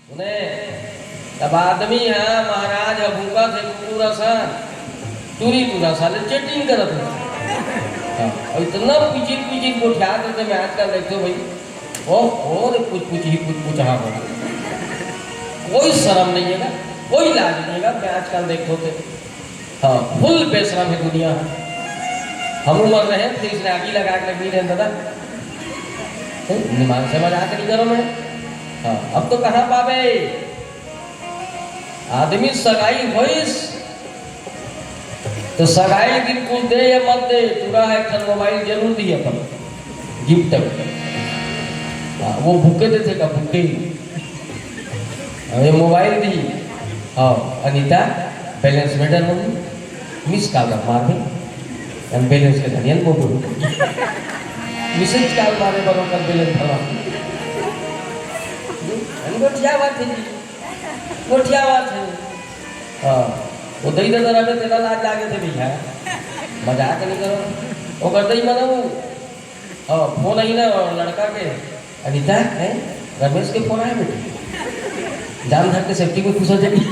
उन्हें अब आदमी है महाराज अभूका थे पूरा सान चूरी पूरा साले चेटिंग करत है और इतना पिचिन को उठा देते मैं आजकल देखते हो भाई और कुछ हाँ हो कोई शर्म नहीं है ना कोई लाज नहीं है मैं आजकल देखते होते हाँ फुल बेशरम है दुनिया हम उम्र रहे थे इसने आगी लगा के लगी रहे दादा निमान से मजाक नहीं करो मैं हाँ अब तो कहाँ पावे आदमी सगाई होइस तो सगाई दिन कुछ दे या मत दे पूरा है खन मोबाइल जरूर दिए अपन गिफ्ट वो भूखे देते का भूखे ये मोबाइल दी हाँ अनीता बैलेंस मेडल होगी मिस कॉल मार में बैलेंस के धनियन मोबाइल मिसेज कॉल मारे बनो कर बैलेंस भरा गोठिया बात है जी गोठिया बात है हाँ वो दही दे दरा में तेरा लाज लागे थे भैया मजाक नहीं करो वो करते ही मना वो हाँ फोन आई ना लड़का के अनीता है रमेश के फोन आए बेटे जान धर के सेफ्टी को खुश हो जाएगी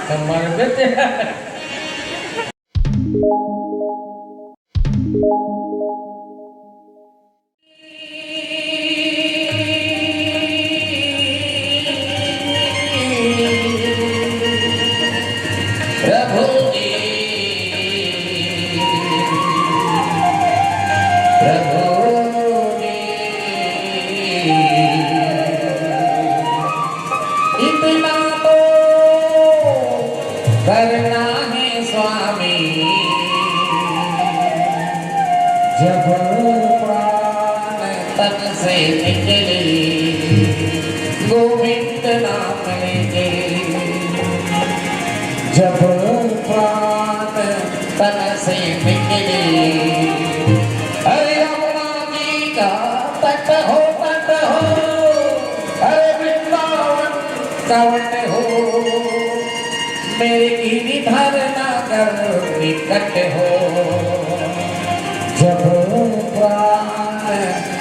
हमारे बेटे करना है स्वामी जब प्राण तन से निकले गोविंद नाम लेके जब प्राण तन से निकले अरे यमुना जी का तट हो अरे वृंदावन का वट हो मेरे की धारणा कर निकट हो जब प्राण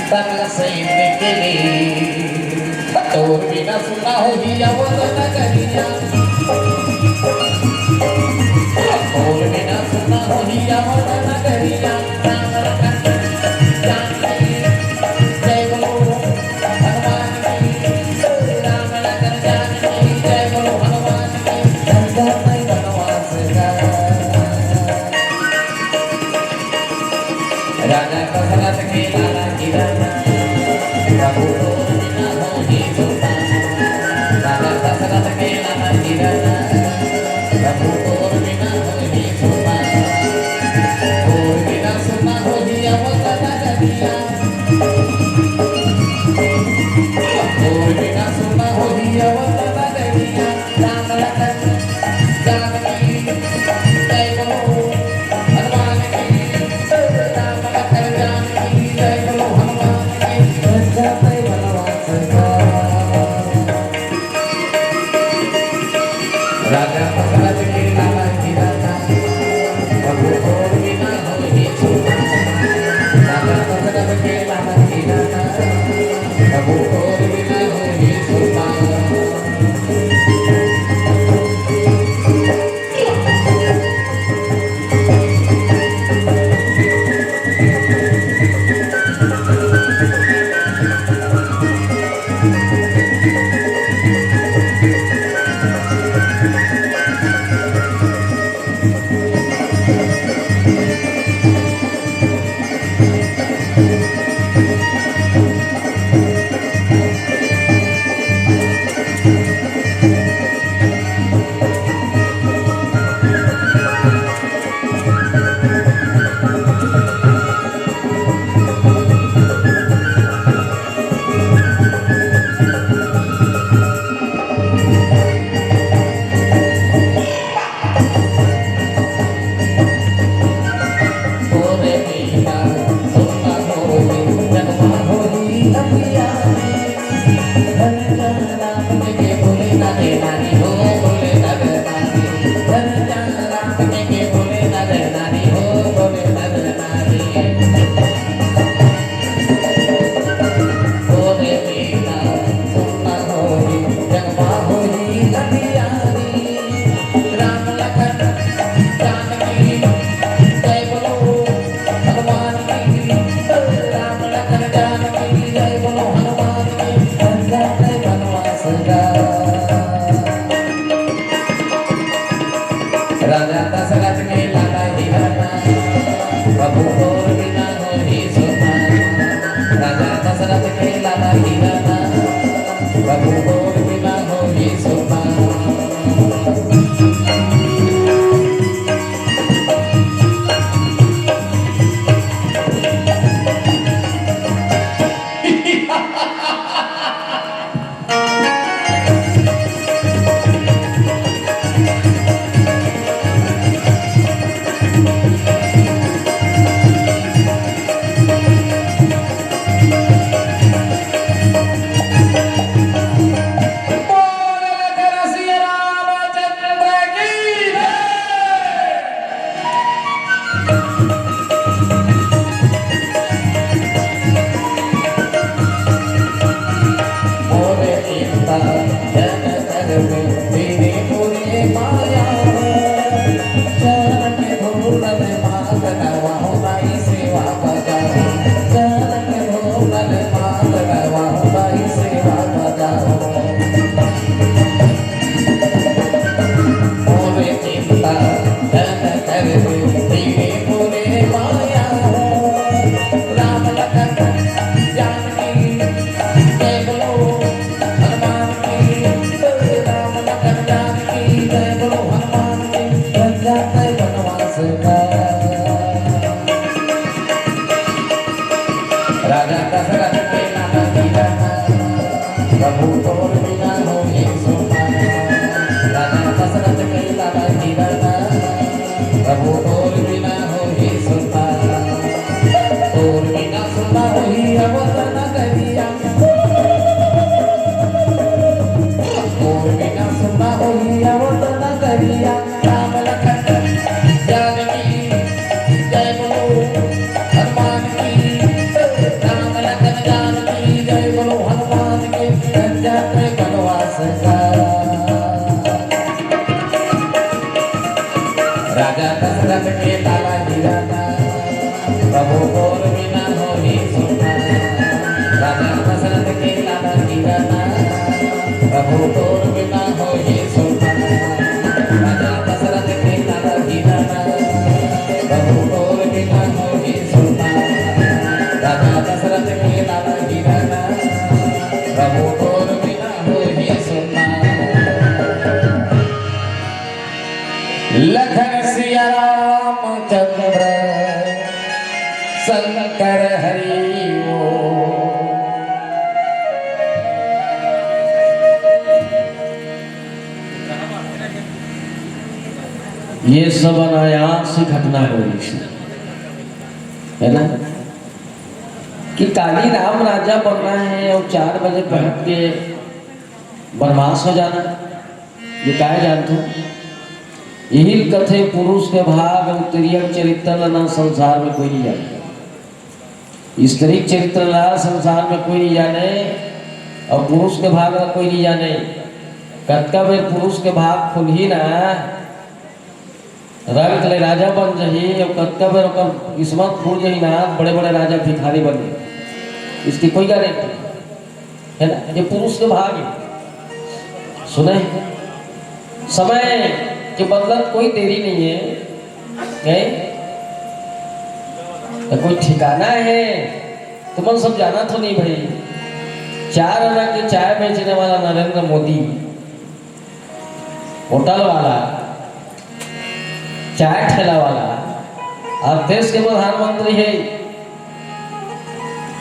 तन से निकले तोर बिना सुना हो ही अवध नगरिया तोर बिना सुना हो ही अवध नगरिया राजा दशरथ के लाला की राजा प्रभु बिना हो ही सोता राजा दशरथ के लाला की राजा प्रभु बिना हो ही सोता और बिना सुना हो ही अवध नगरिया और बिना सुना हो ही अवध नगरिया राम लखन जानकी जय बोलो हनुमान की जय बोलो हनुमान की राम लखन जानकी जय बोलो हनुमान की जाते वनवास का राजा दशरथ के लाला जीराना प्रभु और बिना हो ही सुना राजा दशरथ के लाला जीराना प्रभु और बिना हो ही सुना राजा दशरथ के लाला जीराना प्रभु और बिना हो ही सुना राजा दशरथ के लाला जीराना प्रभु और बिना हो ही सुना लखन सिया रामचंद्र शंकर हरि ये सब अनायास घटना हो रही है ना कि काली राम राजा बनना है और 4 बजे पहट के बनवास हो जाना, ये काय जानते हो? यही कथे पुरुष के भाग और स्त्रीय चरित्र ना संसार में कोई नहीं जाने। स्त्री चरित्र ना संसार में कोई नहीं जाने और पुरुष के भाग ना कोई नहीं जाने। कत्का बेर पुरुष के भाग खुल ही ना रंग ले राजा बन जही और कत्का बेर किस्मत खुल जही ना बड़े बड़े राजा भिखारी बने, इसकी कोई गारंटी है ना। ये पुरुष के भाग है। सुने समय के बदलत कोई देरी नहीं है, तो कोई ठिकाना है तुम सब जाना तो नहीं भाई। 4 आना के चाय बेचने वाला नरेंद्र मोदी, होटल वाला, चाय ठेला वाला, आप देश के प्रधानमंत्री है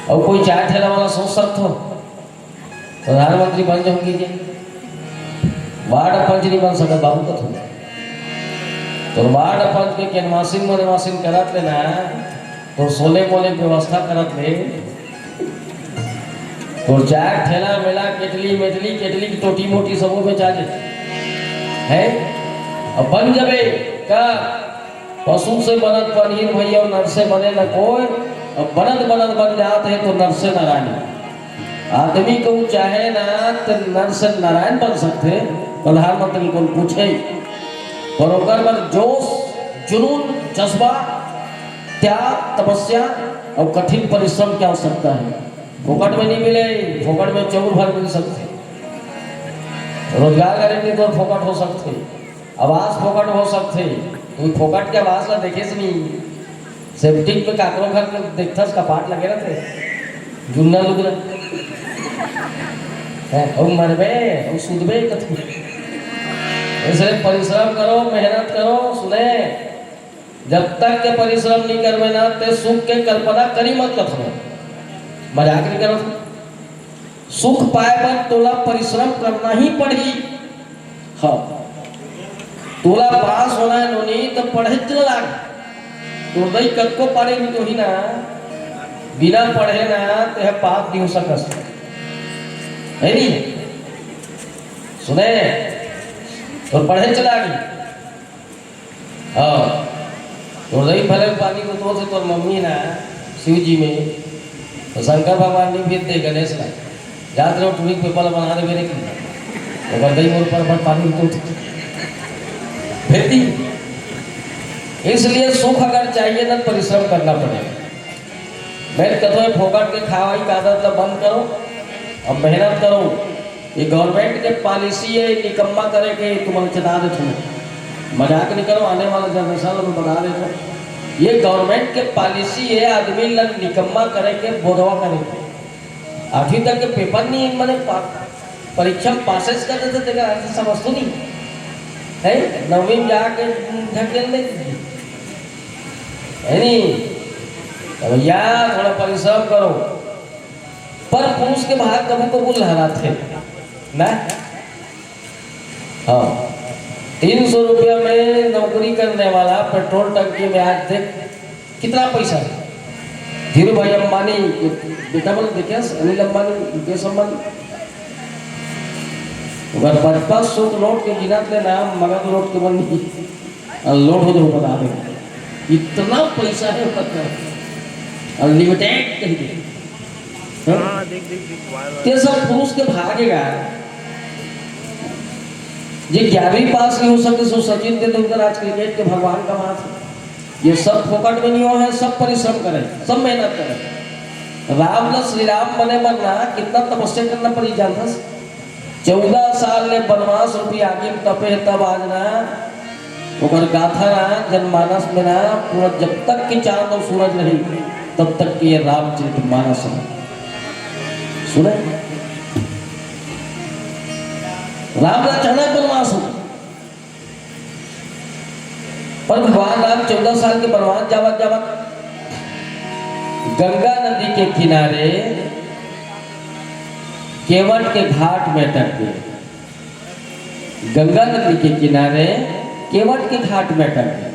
और कोई चाय ठेला वाला सोच सकते हो प्रधानमंत्री बन जाओगे? वार्ड पंच नहीं बन सकता बाबू का थोड़ा तो वार्ड पंच के कैनवासिंग मनवासिंग करत लेना तो सोले मोले व्यवस्था करत ले तो चाय ठेला मेला केटली मेटली केटली की टोटी मोटी सबो बेचा दे है। अब बन जबे का पशु से बनत पनीर भैया नर से बने न कोई, अब बनत बनत बन जाते हैं तो नर से नारायण। आदमी को चाहे ना तो नर से नारायण बन सकते, प्रधानमंत्री को पूछे पर ओकर पर जोश जुनून जज्बा त्याग तपस्या और कठिन परिश्रम की आवश्यकता है। फोकट में नहीं मिले, फोकट में चौर भर मिल सकते, रोजगार गारंटी तो फोकट हो सकते, आवास फोकट हो सकते। तो फोकट के आवास ला देखे से नहीं सेफ्टी पे काकरो घर में देखता का पाट लगे रहते जुन्ना लुगना है और मरबे और सुधबे कथी। इसलिए परिश्रम करो, मेहनत करो। सुने जब तक के परिश्रम नहीं करवे ना ते सुख के कल्पना करी मत कथो, मजाक नहीं करो। सुख पाए पर तोला परिश्रम करना ही पड़ी। हाँ तोला पास होना है नोनी तो पढ़े चल लाग तो दई कद को पढ़े भी तो ही ना, बिना पढ़े ना तो पाप नहीं हो सकस है नहीं। सुने तो पढ़े चला गई। हाँ तो दही भले पानी को तो से तो मम्मी ना शिव जी में तो शंकर भगवान ने भी दे गणेश का याद रहो टूरिक पेपर बना दे मेरे की तो दही मोर पर पानी तो भेदी। इसलिए सुख अगर चाहिए ना परिश्रम करना पड़ेगा। मैं कहता हूँ फोकट के खावाई की आदत बंद करो और मेहनत करो। ये गवर्नमेंट के पॉलिसी है निकम्मा करे के तुम्हें चेता देते हैं, मजाक नहीं करो। आने वाला जनरेशन में बता देते हैं ये गवर्नमेंट के पॉलिसी है आदमी लग निकम्मा करे के बोधवा करे के। 8वीं तक के पेपर नहीं मैंने परीक्षा पासेस कर देते थे समझ तो नहीं है। 9वीं में जाके ढकेल दे है नहीं। तो भैया थोड़ा परिश्रम करो। पर पुरुष के भाग कभी कबूल लहराते ना। हाँ 300 रुपया में नौकरी करने वाला पेट्रोल टंकी में आज देख कितना पैसा है। धीरू भाई अंबानी बेटा बोले देखे अनिल अंबानी मुकेश अंबानी अगर 500 नोट के गिना लेना मगध नोट के बनी लोड हो जाओ बता देंगे इतना पैसा है पता अनलिमिटेड कह दे ये सब पुरुष के भागेगा ये 11वीं पास नहीं हो सकते सो सचिन तेंदुलकर आज क्रिकेट के भगवान का बात है। ये सब फोकट में नहीं हो है, सब परिश्रम करें, सब मेहनत करें। राम न श्री राम बने बनना कितना तपस्या करना पड़ी जानता 14 साल ने वनवास रूपी आगे तपे तब आज ना ओकर गाथा ना जनमानस में ना पूरा जब तक कि चांद और सूरज नहीं तब तक कि ये रामचरित मानस है। सुने राम अचानक वनवास हो पर भगवान राम 14 साल के वनवास जावत जावत गंगा नदी के किनारे केवट के घाट में अटक गए। गंगा नदी के किनारे केवट के घाट में अटक गए।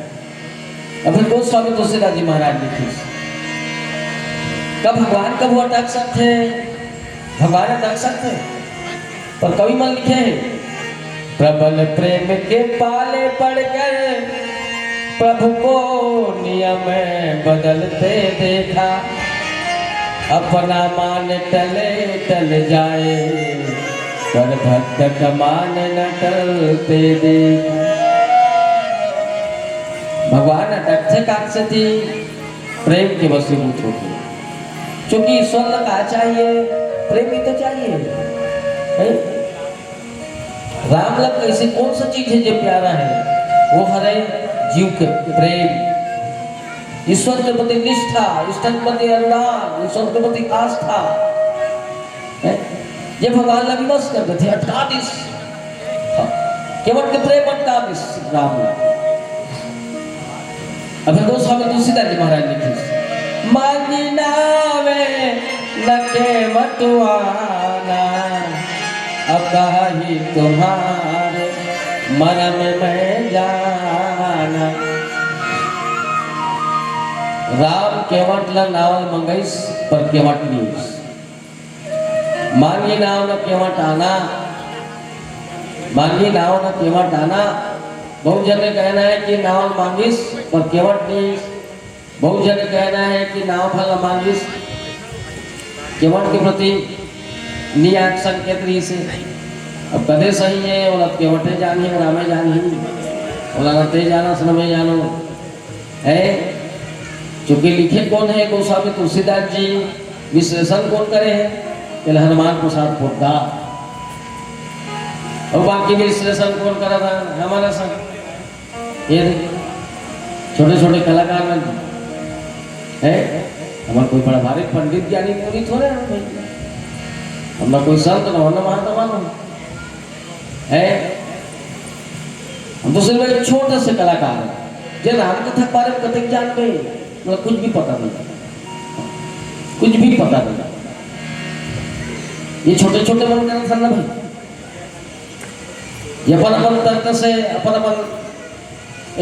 अब गोस्वामी तुलसीदास जी महाराज लिखे कब भगवान कब वो अटक सकते भगवान अटक सकते पर कवि मन लिखे हैं प्रबल प्रेम के पाले पड़ गए प्रभु को नियम बदलते देखा अपना मान टले टल जाए पर भक्त का मान न टलते देखा। भगवान अटकते काट से थी प्रेम के वसीभूत होगी क्योंकि ईश्वर का चाहिए प्रेम ही तो चाहिए। राम लग ऐसी कौन सा चीज है जो प्यारा है वो हरे जीव के प्रेम ईश्वर के प्रति निष्ठा ईश्वर के प्रति अनुराग ईश्वर के प्रति आस्था ये भगवान लग विवश करते थे 28 केवल के प्रेम 28 राम अभी गोस्वामी तुलसीदास जी महाराज लिखे मांगी नावे लगे मतुआना अब ही तुम्हारे मन में जाना। राम केवट ल नावल मंगईस पर केवट नीस मांगी नाव न केवट आना मांगी नाव न केवट आना। बहुत जन का कहना है कि नाव मांगिस पर केवट नीस। बहुत जन कहना है कि नाव फल मांगिस केवट के प्रति नियाक संकेत रही से अब कदे सही है और अब केवटे जानी है रामे जानी और नते जाना सनमे जानो है क्योंकि लिखे कौन है गोस्वामी तुलसीदास जी विश्लेषण कौन करे हैं कि हनुमान प्रसाद पोद्दार और बाकी विश्लेषण कौन करा था हमारा संग ये छोटे छोटे कलाकार में है हमारा कोई बड़ा भारी पंडित ज्ञानी पूरी थोड़े हमारा कोई संत न होना महात्मा मानो है। हम तो सिर्फ एक छोटे से कलाकार है जो राम कथा बारे में कतई जान गए मतलब कुछ भी पता नहीं कुछ भी पता नहीं। ये छोटे छोटे मन करना था ना भाई ये अपन अपन तर्क से अपन अपन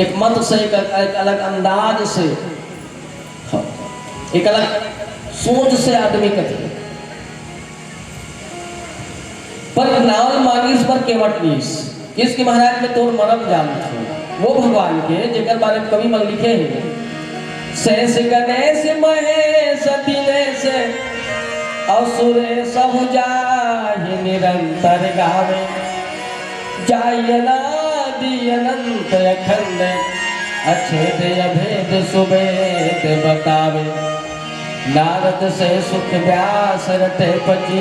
एक मत से एक अलग अंदाज से एक अलग सोच से आदमी कथे पर नावल मांगिस पर केवट नीस किसके महाराज में तोर मरम जान वो भगवान के जेकर बारे में कवि मन लिखे हैं शेष गणेश महेश दिनेश असुरे सब जाहि निरंतर गावे जायनादि अनंत अखंड अछेद अभेद सुभेद बतावे नारद से सुख व्यास रटे पची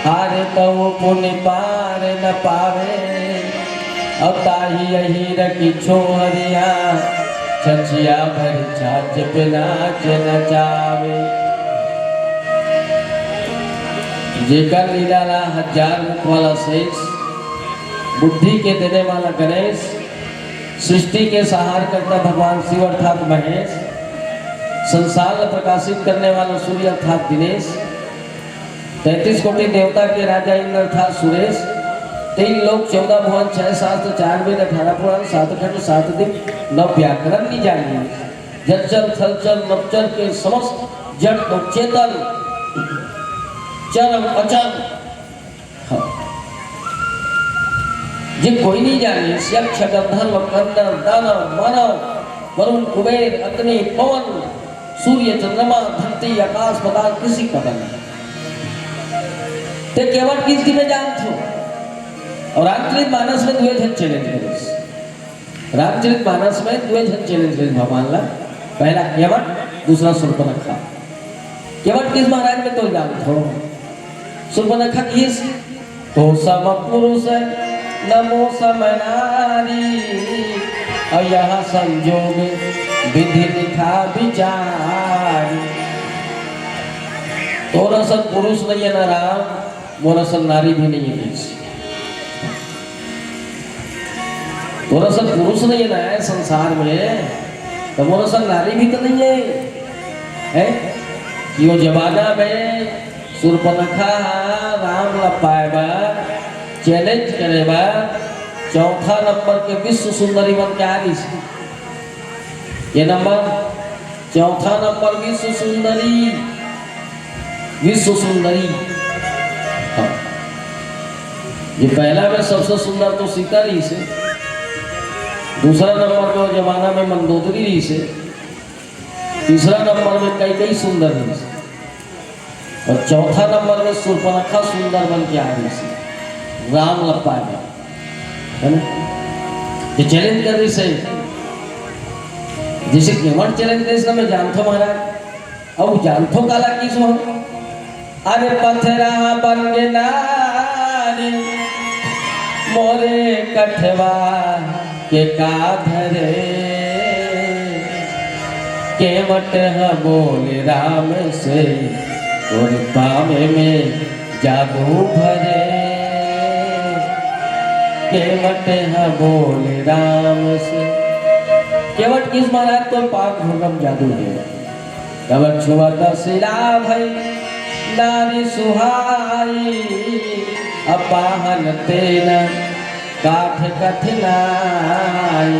हारे तो पुण्य पार न पावे अब ताही यही रखी छोहरिया छछिया भर छाछ पे नाच नचावे जेकर लीला 1000 मुख वाला शेष बुद्धि के देने वाला गणेश सृष्टि के सहार करता भगवान शिव अर्थात महेश संसार में प्रकाशित करने वाला सूर्य अर्थात दिनेश 33 कोटि देवता के राजा इंद्र अर्थात सुरेश 3 लोक 14 भुवन 6 शास्त्र 4 वेद 18 पुराण 7 खंड 7 दिन 9 व्याकरण नहीं जानिए जल थलचल नवचर के समस्त जड़ और चेतन चर अचल ये कोई नहीं जाने यक्ष गंधर्व कंदर दानव मानव वरुण कुबेर अग्नि पवन सूर्य चंद्रमा धरती आकाश पताल किसी का नहीं ते केवट किसकी में जान थो और रामचरित मानस में दुए जन चैलेंज करे रामचरित मानस में दुए जन चैलेंज करे भगवान ला पहला केवट दूसरा शूर्पणखा केवट किस महाराज में तो जान थो शूर्पणखा किस तो सम पुरुष नमो समनारी और यहाँ संजोग विधि लिखा विचार तो रसल पुरुष नहीं है ना राम वो रसल नारी भी नहीं है तो रसल पुरुष नहीं है ना है संसार में तो वो रसल नारी भी तो नहीं है कि वो जमाना में शूर्पणखा राम लपाएबा चैलेंज करेबा चौथा नंबर के विश्व सुंदरी बन के आ गई ये नंबर चौथा नंबर विश्व सुंदरी हाँ। ये पहला में सबसे सुंदर तो सीता रही से दूसरा नंबर में जमाना में मंदोदरी रही से तीसरा नंबर में कई सुंदर रही से और चौथा नंबर में शूर्पणखा सुंदर बन के आ गई से राम लपा है ना ये चैलेंज कर रही से जैसे केवट चैलेंज कर इसका मैं जानता महाराज अब जानतो काला किस हो अरे पथरा बन के नारी मोरे कठवा के काधरे केवट है बोले राम से और पावे में जादू भरे केवट है बोले राम से केवट किस महाराज तो पाक भूगम जादू है कवट छुआ शिला भई नारी सुहाई अपाहन तेन काठ कठिनाई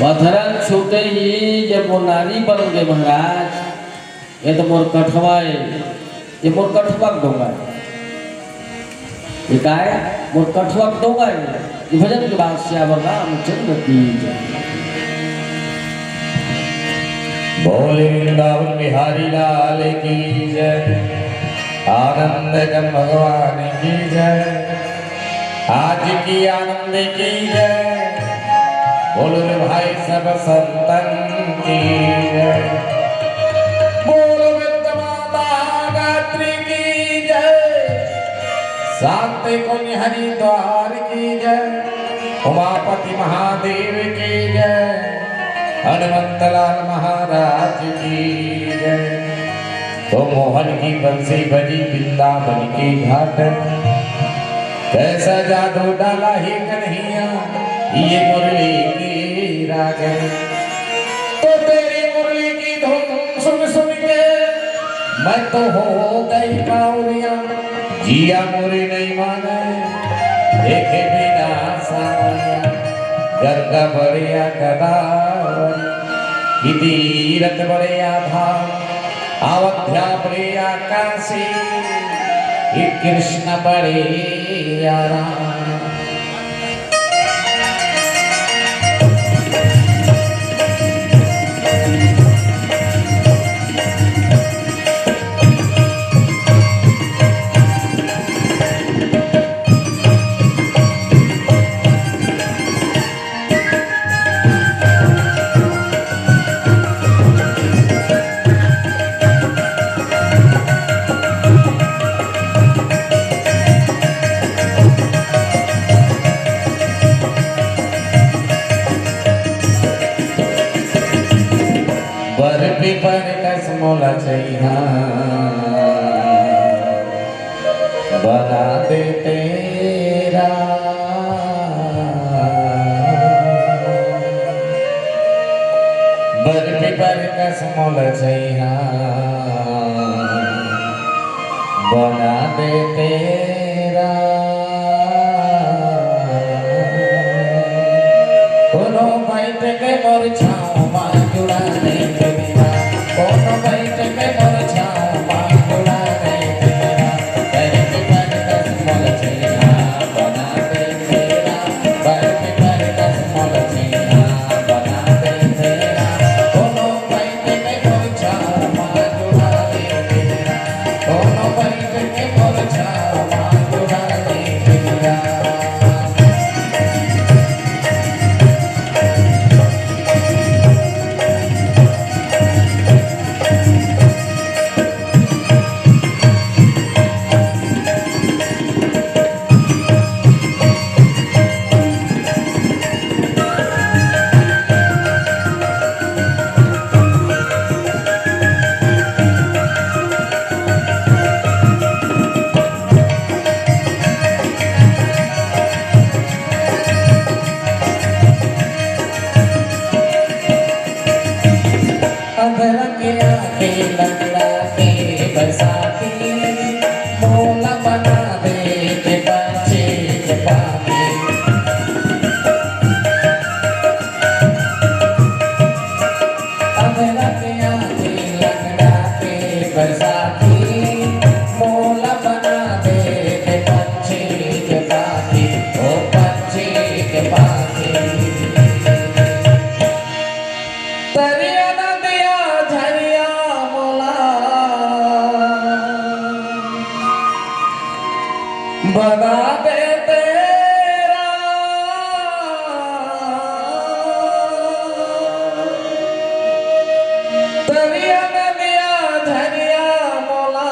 पत्थर छूटे ही जब वो नारी बन गए महाराज ये तो मोर कठवा है ये मोर कठवा दूंगा ये काय मोर कठवा दूंगा ये भजन के बाद श्यावर रामचंद्र की जय बोले वृंदावन बिहारी लाल की जय आनंद गण भगवान की जय आज की आनंद की जय बोलो रे भाई सब संतन की जय बोलो वृंद माता गात्री की जय शांति कुंज हरिद्वार की जय उमापति महादेव की जय हनुमंतलाल महाराज की जय तो मोहन की बंसी बजी वृंदावन की घाट कैसा जादू डाला ही कन्हैया ये मुरली की रागन तो तेरी मुरली की धुन सुन सुन के मैं तो हो गई बावरिया जिया मुरी नहीं माने देखे बिना सावरिया गंगा बड़िया गदावरी की तीरथ बड़िया धाम अवध्या बड़िया काशी ये कृष्ण बड़िया राम मोला चाहिए बना दे तेरा बर्फी पर कस मोला चाहिए बना दे तेरा कोनो बैठ के मोर छाँव मां जुड़ा नहीं तेरा कोनो बैठ के मोर छाँव मां जुड़ा नहीं तेरा बर्फी पर कस मोला चाहिए बना दे तेरा बर्फी पर कस मोला चाहिए अधर के आके लंगड़ा के बसाती मोला बना दे के पाछे के पाके अधर के आके लंगड़ा के बसाती मोला बना दे के पाछे के पाके ओ पाछे के पाके तरिया नदिया झरिया मोला बना दे तेरा तरिया नदिया झरिया मोला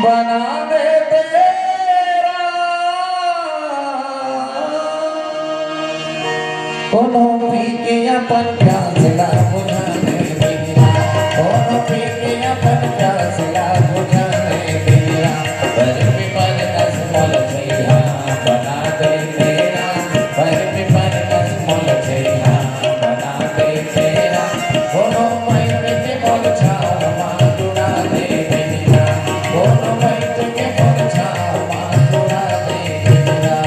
बना दे तेरा कोनो पीके अपन प्यास ला बुझाने तेरा कोनो पीके अपन प्यास ला बुझाने तेरा पर दस मोल छैया बना दे तेरा पर दस मोल छैया बना दे तेरा कोनो मैट के मोल छाव मांगुड़ा दे तेरा कोनो मैट के मोल छाव मांगुड़ा दे तेरा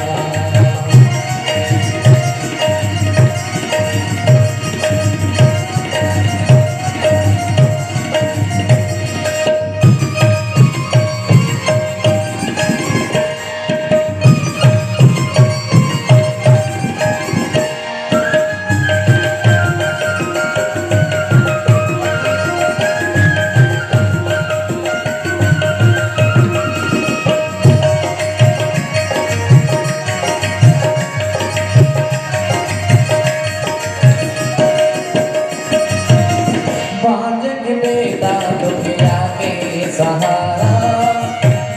बांझ के बेटा दुनिया के सहारा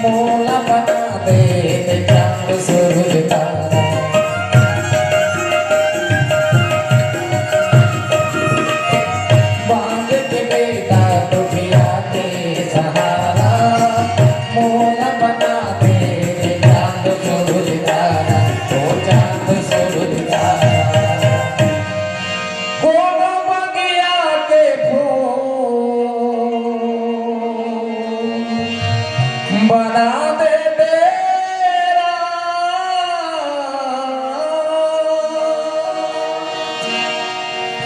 मोला बना दे ते चांद सूरज तारा बांझ के बेटा दुनिया के सहारा मोला बना दे ते चांद सूरज तारा ओ चांद सूरज तारा कोनो बगिया के फूल बना दे तेरा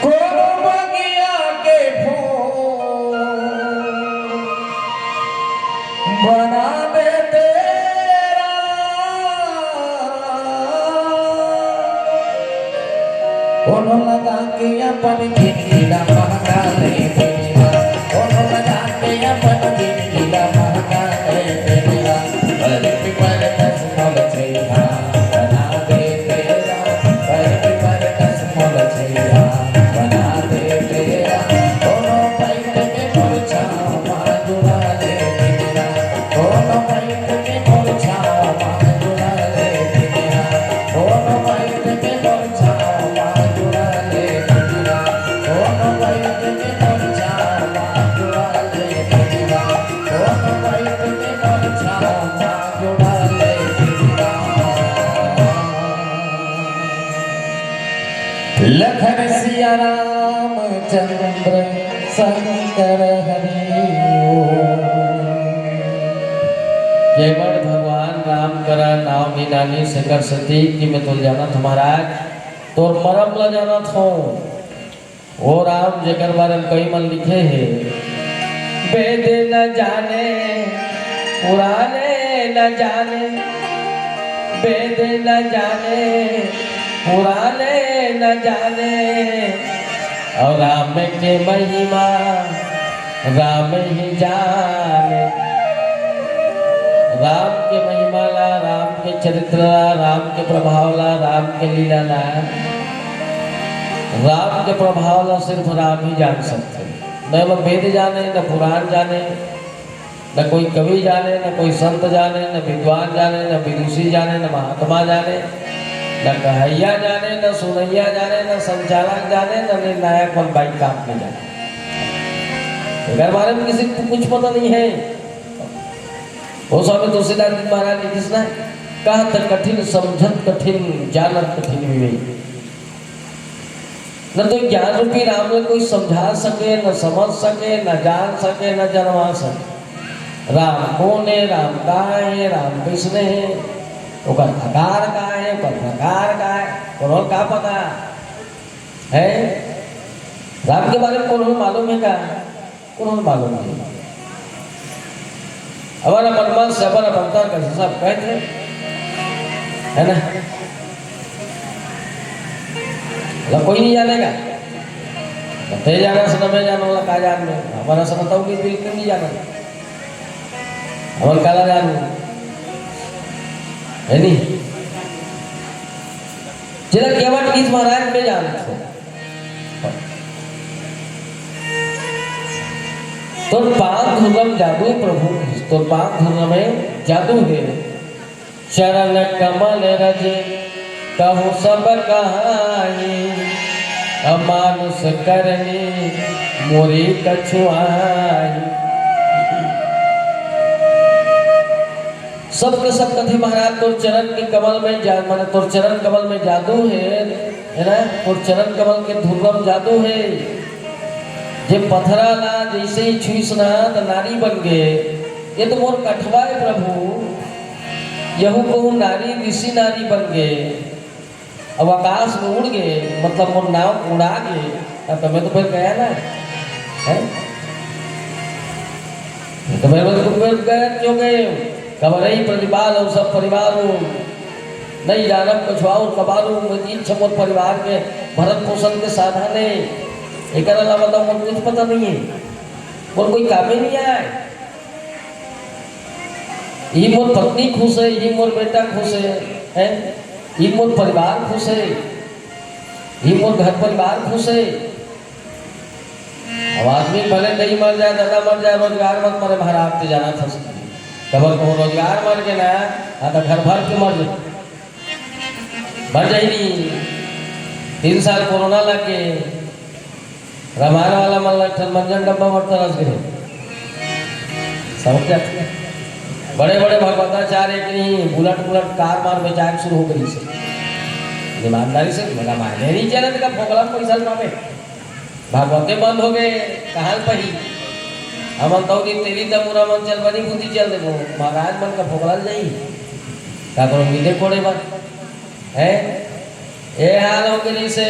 कोनो बगिया के फूल बना दे तेरा कोनो लगा के अपन गिला महंगा ले तेरा कोनो लगा के अपन गिला महंगा ले तेरा पर दस मोल छैया बना दे तेरा पर दस मोल छैया बना दे तेरा कोनो पैट के मोल छाव मांगुड़ा ले तेरा कोनो पैट के मोल छाव मांगुड़ा ले तेरा कोनो पैट के मोल छाव मांगुड़ा ले तेरा कोनो पैट के मोल छाव मांगुड़ा ले तेरा कोनो पैट के मोल छाव मांगुड़ा ले तेरा लखन सिया राम चंद्र शंकर हरि ओम। केवल भगवान राम करा नाव मीनानी शेखर सती कि मैं तुल जानत महाराज तोर मरम ल जानत हो ओ राम जेकर बारे में कई मन लिखे है वेद न जाने पुराने न जाने वेद न जाने पुराने न जाने और राम के महिमा राम ही जाने राम के महिमा ला राम के चरित्र ला राम के प्रभाव ला राम के लीला ला राम के प्रभाव ला सिर्फ राम ही जान सकते न वो वेद जाने न पुराण जाने न कोई कवि जाने न कोई संत जाने न विद्वान जाने न विदुषी जाने न महात्मा जाने न कहैया जाने न सुनैया जाने न संचालक जाने न निर्णायक वन बाइक काम में जाने अगर बारे में किसी को कुछ पता नहीं है वो स्वामी तुलसीदास जी महाराज ने किसना कहा था कठिन समझत कठिन जानत कठिन विवेक न तो ज्ञान रूपी राम ने कोई समझा सके, न समझ सके, न जान सके, न जन्मा सके। राम कौन है, राम कहाँ है, राम किसने है, ओकर आकार का है, ओकर प्रकार का है, कौन का पता है? राम के बारे में कौन मालूम है का? कौन मालूम है? हमारा मनमान से हमारा बनता का सब कहते है ना, मतलब कोई नहीं जानेगा। ते जाना से न मैं जाना वाला का जान में हमारा समझता हूँ कि बिल्कुल नहीं जाना, हमारा काला जान है नहीं। जरा केवट किस महाराज में जानते तो पांच धुर्म जादू प्रभु, तो पांच धुर्म में जादू है। चरण कमल रज कहूँ सब कहानी, अमानुष करनी मोरी कछुआई। सब के सब कथे महाराज तोर चरण के कमल में माने तोर चरण कमल में जादू है ना, तोर चरण कमल के धुर्म जादू है। जे पथरा ना जैसे ही छुईस ना तो नारी बन गए, ये तो मोर कठवा है प्रभु, यहू कहूँ नारी ऋषि नारी बन गए, अब आकाश में उड़ गए, मतलब मोर नाव उड़ा गए। तो मैं तो फिर गया ना है, तो मैं तो फिर गया क्यों गए? कब रही प्रतिपाल और सब परिवार नहीं जानब कछुआऊ कबारू, इच्छा मोर परिवार के भरण पोषण के साधन है। एक अलावा तो मुझे कुछ पता नहीं है, और कोई काम ही नहीं आया। ये मोर पत्नी खुश है, ये मोर बेटा खुश है, ये मोर परिवार खुश है, ये मोर घर परिवार खुश है। अब आदमी भले नहीं मर जाए, दादा मर जाए, रोजगार मत मरे, बाहर आपते जाना था कबर को रोजगार मर के ना, हाँ तो घर भर के मर जाए नहीं। 3 साल कोरोना लग के रामायण वाला मन मंजन डब्बा मरता रस गए सब क्या। बड़े बड़े भगवताचार्य की नहीं बुलट बुलट कार मार बेचार शुरू हो गई से ईमानदारी से लगा मारने नहीं चले तो फोकला पैसा पावे भागवते बंद हो गए। कहाँ पही हम तो तेरी तमुरा मन चल बनी बुद्धि चल देखो महाराज मन का फोकला जाई का करो मिले कोड़े बात है। ये हाल हो गई से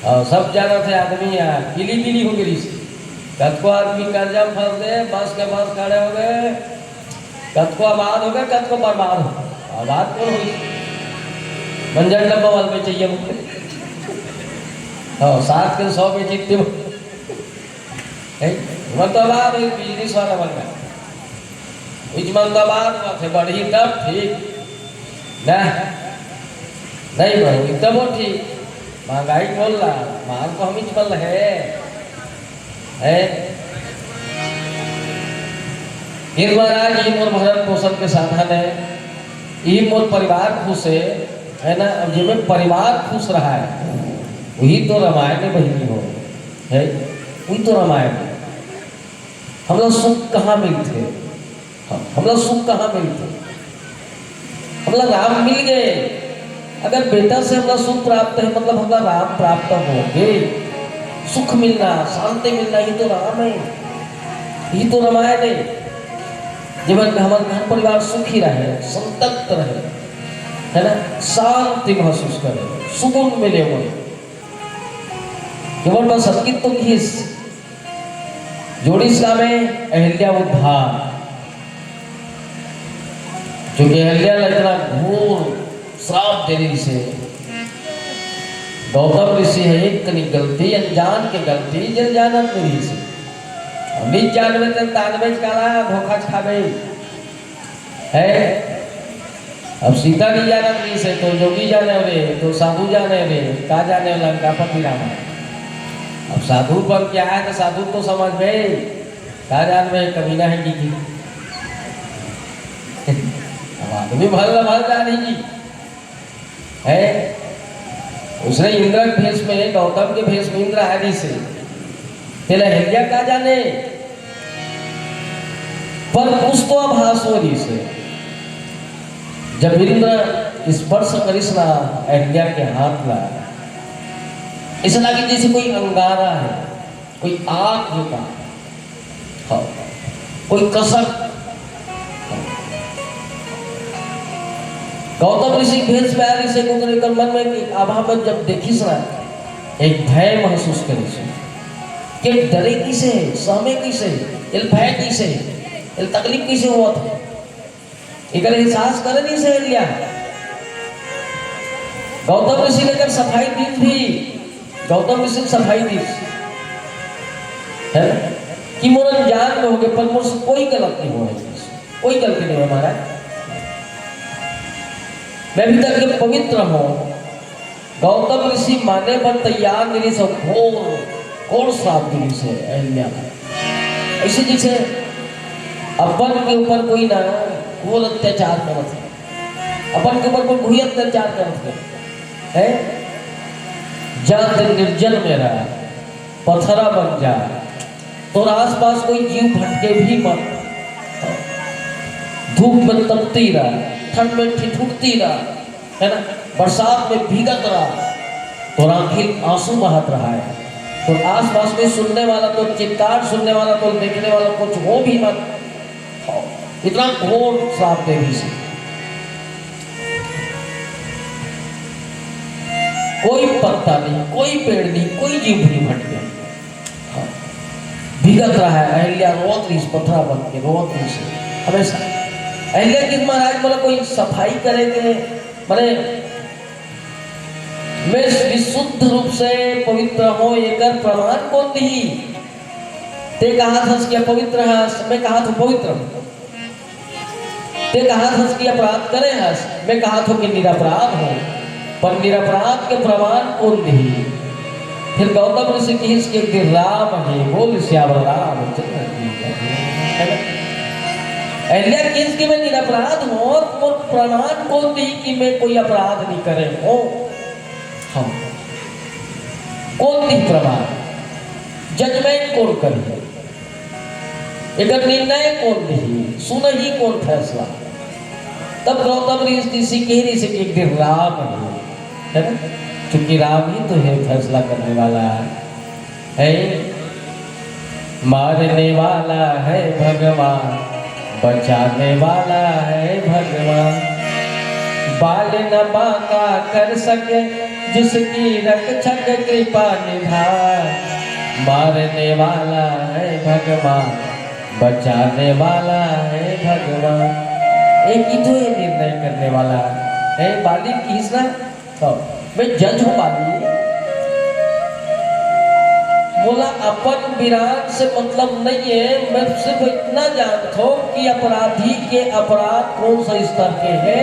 और सब जाना थे आदमी यहाँ पीली पीली हो गई से। कतको आदमी कर्जा में फंस गए, बस के बस खड़े हो गए, कतको आबाद हो गए, कतको बर्बाद हो। आबाद कौन हुई? मंजन डब्बा वाल पे चाहिए मुझे 7 के 100 पे जीतते मन तो आबाद हुई बिजनेस वाला बन गया मन तो आबाद थे बढ़ी तब ठीक ना नहीं बढ़ी तब वो ठीक। महंगाई बोल रहा माल को हम ही चल है महाराज ये मोर भरण पोषण के साधन है, ये मोर परिवार खुश है ना। अब जिसमें परिवार खुश रहा है वही तो रामायण में बहनी हो है, वही तो रामायण में हम लोग सुख कहाँ मिलते, हम लोग सुख कहाँ मिलते, हम लोग राम मिल गए। अगर बेटा से हमारा सुख प्राप्त है मतलब हमारा राम प्राप्त होंगे। सुख मिलना शांति मिलना ये तो राम है, ये तो रामायण है। जीवन में हमारा घर परिवार सुखी रहे, संतप्त रहे है ना, शांति महसूस करे, सुकून मिले हुए केवल बस संगीत तो घिस जोड़ीसला में अहिल्या उद्धार जो कि अहिल्या इतना घोर श्राप देने से गौतम ऋषि है एक कनी गलती अनजान के गलती जल जानत नहीं से निज जानवे तन तानवे काला धोखा खा गई है। अब सीता नहीं जानत नहीं से तो जोगी जाने रे, तो साधु जाने रे, का जाने लंका पति राम। अब साधु बन के आया तो साधु तो समझ गए, का जानवे कमीना है की अब आदमी भल भल जानी जी है। उसने इंद्र के भेष में गौतम के भेष में इंद्र आदि से तेरा हृदय का जाने पर कुछ तो आभास हो रही से जब इंद्र स्पर्श करिश्ना अहिल्या के हाथ ला ऐसा लगे जैसे कोई अंगारा है, कोई आग होता, हाँ, कोई कसक। गौतम ऋषि भेष प्यारी से को मन में कि अभाव जब देखिस ना एक भय महसूस करी कि डरे किसे, सहमे किसे, इल भय किसे, इल तकलीफ किसे हुआ था, एक एहसास करे नहीं से लिया। गौतम ऋषि लेकर सफाई दी थी, गौतम ऋषि सफाई दी है कि मोरन जान में हो गए, पर मुझसे कोई गलत नहीं हुआ, कोई गलती नहीं है हमारा, मैं भी तक के पवित्र हूं। गौतम ऋषि माने पर तैयार नहीं सब घोर श्राप दी से अहिल्या। ऐसे जैसे अपन के ऊपर कोई ना घोर अत्याचार करत है, अपन के ऊपर कोई अत्याचार करत है, जान निर्जन में रहा, पत्थरा बन जा, तो आसपास कोई जीव भटके भी मत, धूप में तपती रहा, ठंड में ठिठुरती रहा, है ना, बरसात में भीगत रहा, तो आखिर आंसू बहत रहा है, तो आसपास में सुनने वाला तो चित्कार सुनने वाला तो देखने वाला कुछ हो भी मत, इतना घोर श्राप देवी से। कोई पत्ता नहीं, कोई पेड़ नहीं, कोई जीव नहीं भटके, भीगत रहा है। अहिल्या रोत रही, पत्थरा बन के रोत रही से हमेशा। अहिल्या की महाराज बोला कोई सफाई करेंगे, मैंने मैं विशुद्ध रूप से पवित्र हो एकर प्रमाण कौन दी? ते कहा था कि पवित्र हस, मैं कहा था पवित्र, ते कहा था कि अपराध करे हस, मैं कहा था कि निरपराध हो, पर निरपराध के प्रमाण कौन दी? फिर गौतम ऋषि की इसके राम है, बोल श्यावर राम अहिल्या केस की मैं निरपराध हूं, और प्रमाण कौन दी कि मैं कोई अपराध नहीं करे हो? हम कौन दी प्रमाण? जजमेंट कौन करे, एक निर्णय कौन दी, सुन ही कौन फैसला? तब गौतम ऋषि कह रही से कि एक दिन राम है ना, क्योंकि राम ही तो है फैसला करने वाला है, मारने वाला है भगवान, बचाने वाला है भगवान, बाल न बांका कर सके जिसकी रक्षक कृपा निधान, मारने वाला है भगवान, बचाने वाला है भगवान। एक ही तो ये निर्णय करने वाला है, बाली किसना तो मैं जज हूं बाली। बोला अपन विराट से मतलब नहीं है, मैं सिर्फ इतना जानता हूं कि अपराधी के अपराध कौन सा स्तर के है,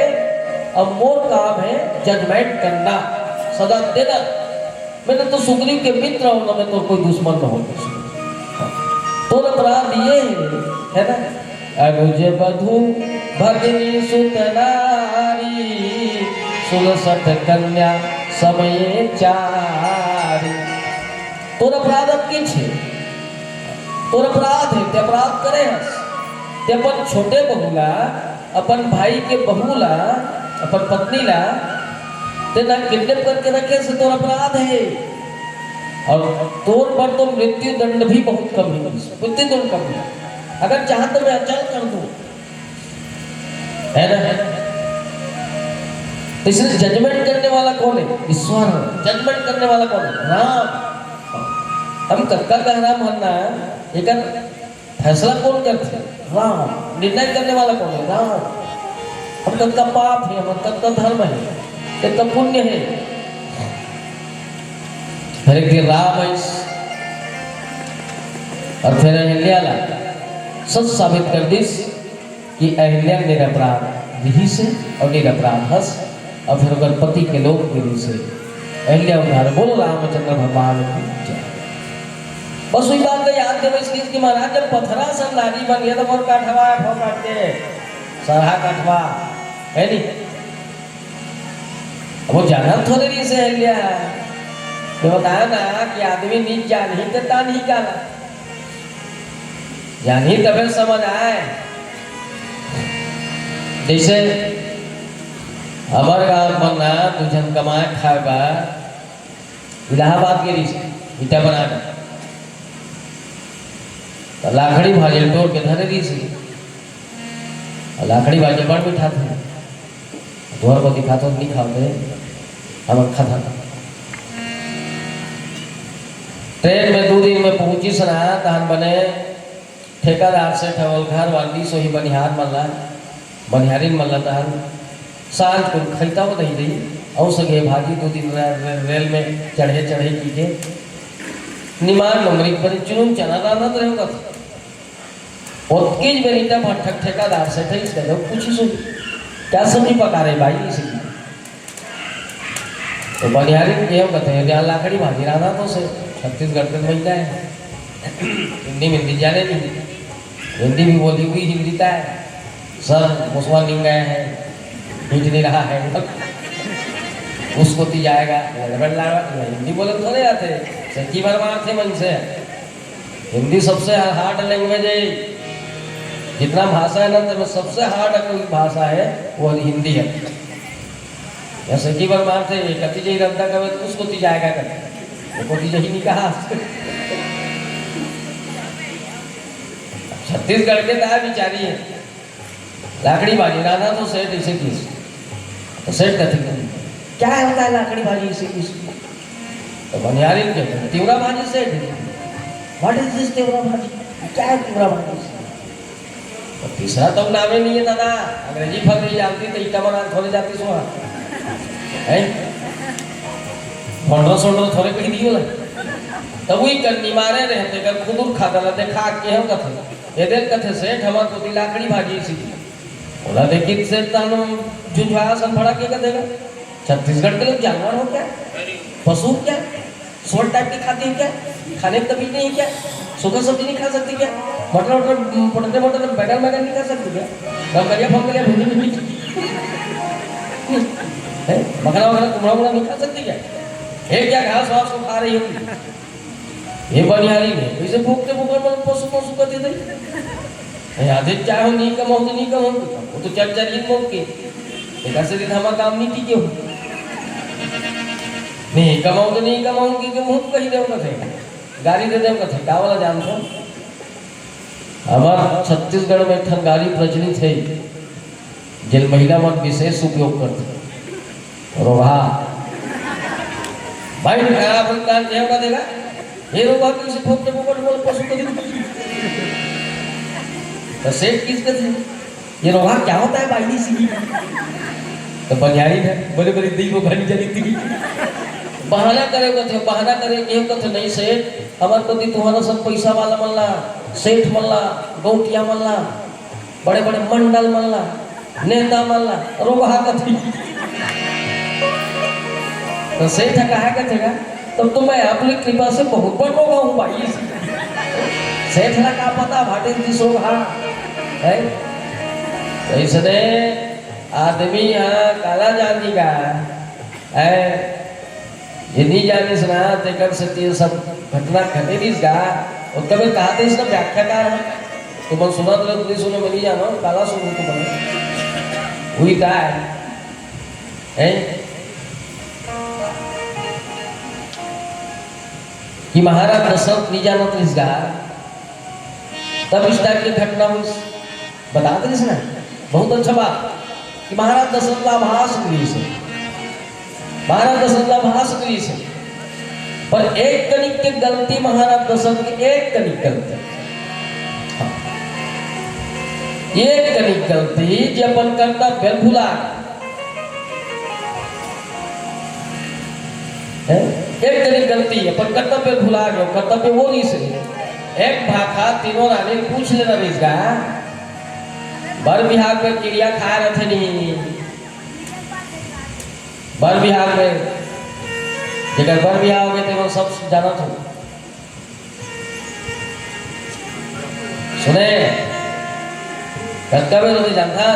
अब मोर काम है जजमेंट करना, सदा देना। मैंने तो सुग्रीव के मित्र हूं ना, मैं तो कोई दुश्मन न हो, तो अपराध ये है ना, अनुज बधू भगिनी सुत नारी, सुलसत कन्या समय चारी। तोर अपराध अब की छे, तोर अपराध है, ते अपराध करे हस, ते अपन छोटे बहुला, अपन भाई के बहुला, अपन पत्नी ला ते ना किडनैप करके रखे से तोर अपराध है, और तोर पर तो मृत्यु दंड भी बहुत कम है, मृत्यु दंड कम है, अगर चाह तो मैं अचल कर दूं, है ना। इसलिए जजमेंट करने वाला कौन है? ईश्वर। जजमेंट करने वाला कौन है? राम। हम कक्का का राम हन्ना, एक फैसला कौन करते? राम। निर्णय करने वाला कौन है? राम। हम कक्का पाप है, हम कक्का धर्म है, कक्का पुण्य है, हर एक राम है। और फिर अहिल्या ला सच साबित कर दिस कि अहिल्या निरपराध यही से और निरपराध हस, और फिर अगर पति के लोग गिरी से अहिल्या उधार। बोलो रामचंद्र भगवान की जय। बस वही बात का याद देवे इसलिए कि महाराज जब पथरा सन नारी बन गया तो मोर काठवा ठो काटते सरहा काठवा है नहीं, वो जाना थोड़े नहीं से अहिल्या तो बताया ना कि आदमी नीच जान ही करता नहीं का जान ही तब समझ आए। जैसे हमारे गाँव बना तुझन कमाए खाएगा इलाहाबाद गेली से इटा बनाना तो लाखड़ी भाजी टोर के धरे दी सी लाखड़ी भाजी बड़ मीठा थे द्वार को दिखा तो नहीं खाते हम खाता ट्रेन में 2 दिन में पहुंची सना तहन बने ठेकेदार से ठवल घर वाली सोही बनिहार मल्ला बनिहारी मल्ला तहन सांझ को खरीदा हो दही दी और सगे भाजी 2 दिन रेल में चढ़े की के निमान नंबरी पर चुनुम चना दाना तो रहेगा और किज बेरीटा भट्ठक ठेकेदार से थे इसका जब पूछी सो क्या सब्जी पका रहे भाई इसी तो बनिहारी ये कहते हैं यहाँ लाखड़ी भाजी रहा तो से छत्तीसगढ़ के महिला है हिंदी में हिंदी जाने नहीं हिंदी भी बोली हुई हिंदी का है सर मुसलमान नहीं गए हैं हिट नहीं रहा है उसको ती जाएगा हिंदी बोले थोड़े आते सच्ची बार मारते मन से हिंदी सबसे हार्ड लैंग्वेज है जितना भाषा है ना तो सबसे हार्ड कोई भाषा है वो हिंदी है जैसे की बार मारते कति जी रद्दा कवे तो उसको ती जाएगा कहते वो ती ही नहीं कहा छत्तीसगढ़ के ता बिचारी है लाकड़ी भाजी राधा तो सेठ इसे किस तो सेठ कहते क्या होता है लाकड़ी भाजी इसे किस तो बनियारी कहते हैं तिवरा भाजी सेठ व्हाट इज दिस तिवरा भाजी क्या है तिवरा भाजी तो तीसरा तो नामे नहीं है दादा अंग्रेजी फंग्रेजी जानती तो इटा बना थोड़े जाती सो है फोंडो सोंडो थोड़े कहीं दियो ना तब वही करनी मारे रहते कर खुद खाता रहते खा के हम कथे ये देख कथे सेठ हमार को लाकड़ी भाजी सी बोला देखिए सेठ तानो जुझा सन फड़ा के देगा छत्तीसगढ़ के लोग जानवर हो क्या पशु क्या सोल टाइप के खाते हैं क्या खाने का तभी नहीं क्या सूखा सब्जी नहीं खा सकती क्या मटर बैगन नहीं खा सकती क्या रमकरिया फमकरिया भिंडी मखना वगैरह कुमड़ा नहीं खा सकती क्या एक क्या घास वास को खा रही होगी ये बनियारी ने इसे भूखते भूखे मतलब पशु पशु करते थे आधे चाहे नहीं कमाऊंगी नहीं कमाऊंगी वो तो चल चल ही मौके एक ऐसे दिन हमारा काम नहीं की क्यों नहीं कमाऊंगी कि मुंह कही दे कथे गाड़ी दे दे कथे का वाला जान तो हमारा छत्तीसगढ़ में ठन गाड़ी प्रचलित है जिन महिला मत विशेष उपयोग करते रोहा भाई खराब भुगतान देव का देगा ये रोहा किसी भूखते भूखे बोल पशु को तो सेठ किसके थे ये रोहा क्या होता है बाइडी सी तो बनियारी है बड़े बड़े दिल को भरी चली थी बहाना करेगा थे बहाना करे थे नहीं सेठ हमारे तो तुम्हारा सब पैसा वाला मल्ला सेठ मल्ला गौटिया मल्ला बड़े बड़े मंडल मल्ला नेता मल्ला रोहा कथी तो सेठ कहा कथेगा तब तो मैं अपनी कृपा से बहुत बड़ रोगा हूँ भाई सेठ ना का पता भाटे जिस रोगा है तो इसने आदमी यहाँ काला जानी का है ये नहीं जाने सुना तेकर सत्य सब घटना घटे दी इसका और कभी कहा थे इसका व्याख्याकार है तो मैं सुना तो नहीं सुने मैं नहीं जाना काला सुन तो बने हुई था है कि महाराज दशरथ नहीं जाना तो इसका तब इस टाइप की घटना हुई बता दे इसने बहुत अच्छा बात कि महाराज दशरथ का आभास गृह से महाराज दशरथ का आभास गृह से पर एक कनिक की गलती महाराज दशरथ की एक कनिक गलती एक कनिक गलती जो अपन करता बेल भुला एक कनिक गलती अपन कर्तव्य भुला गए कर्तव्य वो नहीं से एक भाखा तीनों रानी पूछ लेना इसका बर बिहार में क्रिया खाए रहे नहीं बर बिहार में जगह बर बिहार हो गए थे वो सब जाना था सुने कर्तव्य तो जानता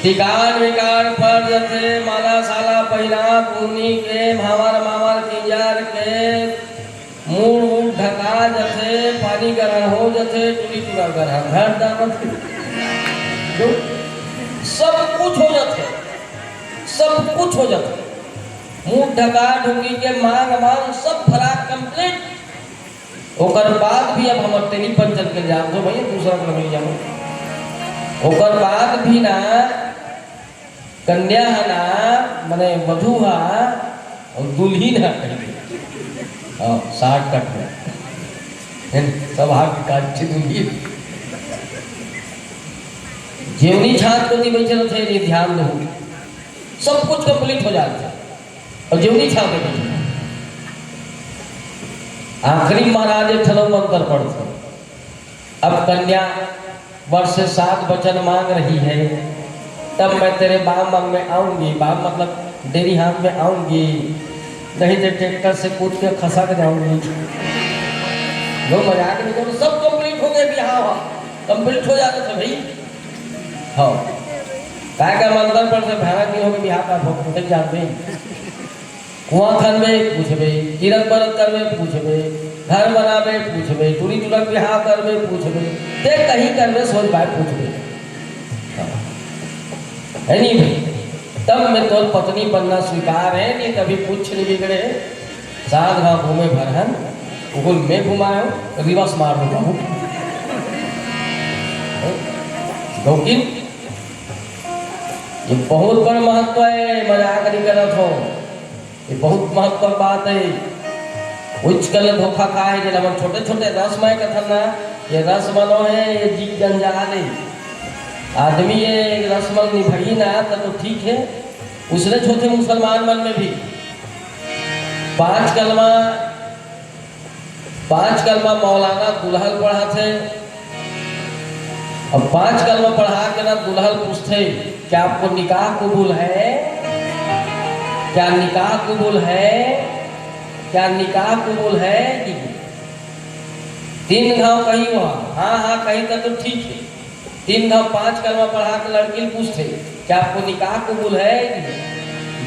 टिकान विकार पर जथे माला साला पहिरा पूर्णी के भावर मावर किंजार के मूड मूड ढका जथे पानी गरम हो जथे टूटी टूटा गरम घर दामत सब कुछ हो जाते मुंह ढका ढुकी के मांग मांग सब फराक कंप्लीट। ओकर बाद भी अब हमर तेनी पंचल के जाओ तो भैया दूसरा कर मिल जाओ। ओकर बाद भी ना कन्या ना मने वधू हा और दुल्हीन हा कहीं 60 कट में सब हाथ काट दुल्हीन जेवनी छात को दी बैठे थे ये ध्यान दो सब कुछ कंप्लीट हो जाता और जेवनी छात में बैठे आखिरी महाराज ठलो मंत्र पढ़ते। अब कन्या वर्ष से 7 वचन मांग रही है, तब मैं तेरे बाम में आऊंगी। बाम मतलब डेरी हाथ में आऊंगी, नहीं तो ट्रैक्टर से कूद के खसक जाऊंगी। वो मजाक नहीं करो, सब कंप्लीट हो गए बिहार कंप्लीट हो जाते थे भाई। हाँ का मंदिर पर से भयानक नहीं होगी बिहार का फुटक जाते कुआं खनबे पूछबे, किरत बरत करबे पूछबे, घर बनाबे पूछबे, टूरी टूरक बिहार करबे पूछबे, ते कहीं करबे सोच बात पूछबे है नहीं भाई। तब मैं तो पत्नी बनना स्वीकार है, नहीं कभी कुछ नहीं बिगड़े। 7 गाँव घूमे भरहन उगुल में घुमायो रिवर्स मार दूंगा हूँ लेकिन ये बहुत बड़ा महत्व है, मजाक नहीं करत हो। ये बहुत महत्व बात है। उच्च कल धोखा खाए जब हम छोटे छोटे रसमय कथन ना ये रस बनो है ये जीव जंजाल है। आदमी ये रसमल निभाई ना तो ठीक है। उसने छोटे मुसलमान मन में भी 5 कलमा मौलाना दुल्हन पढ़ा थे। अब 5 कलमा पढ़ा के ना दुल्हन पूछते क्या आपको निकाह कबूल है, क्या निकाह कबूल है, क्या निकाह कबूल है कि 3 घाव कहीं हुआ हाँ हाँ कहीं तो ठीक है। 3 घाव 5 कलमा पढ़ा के लड़की पूछते क्या आपको निकाह कबूल है कि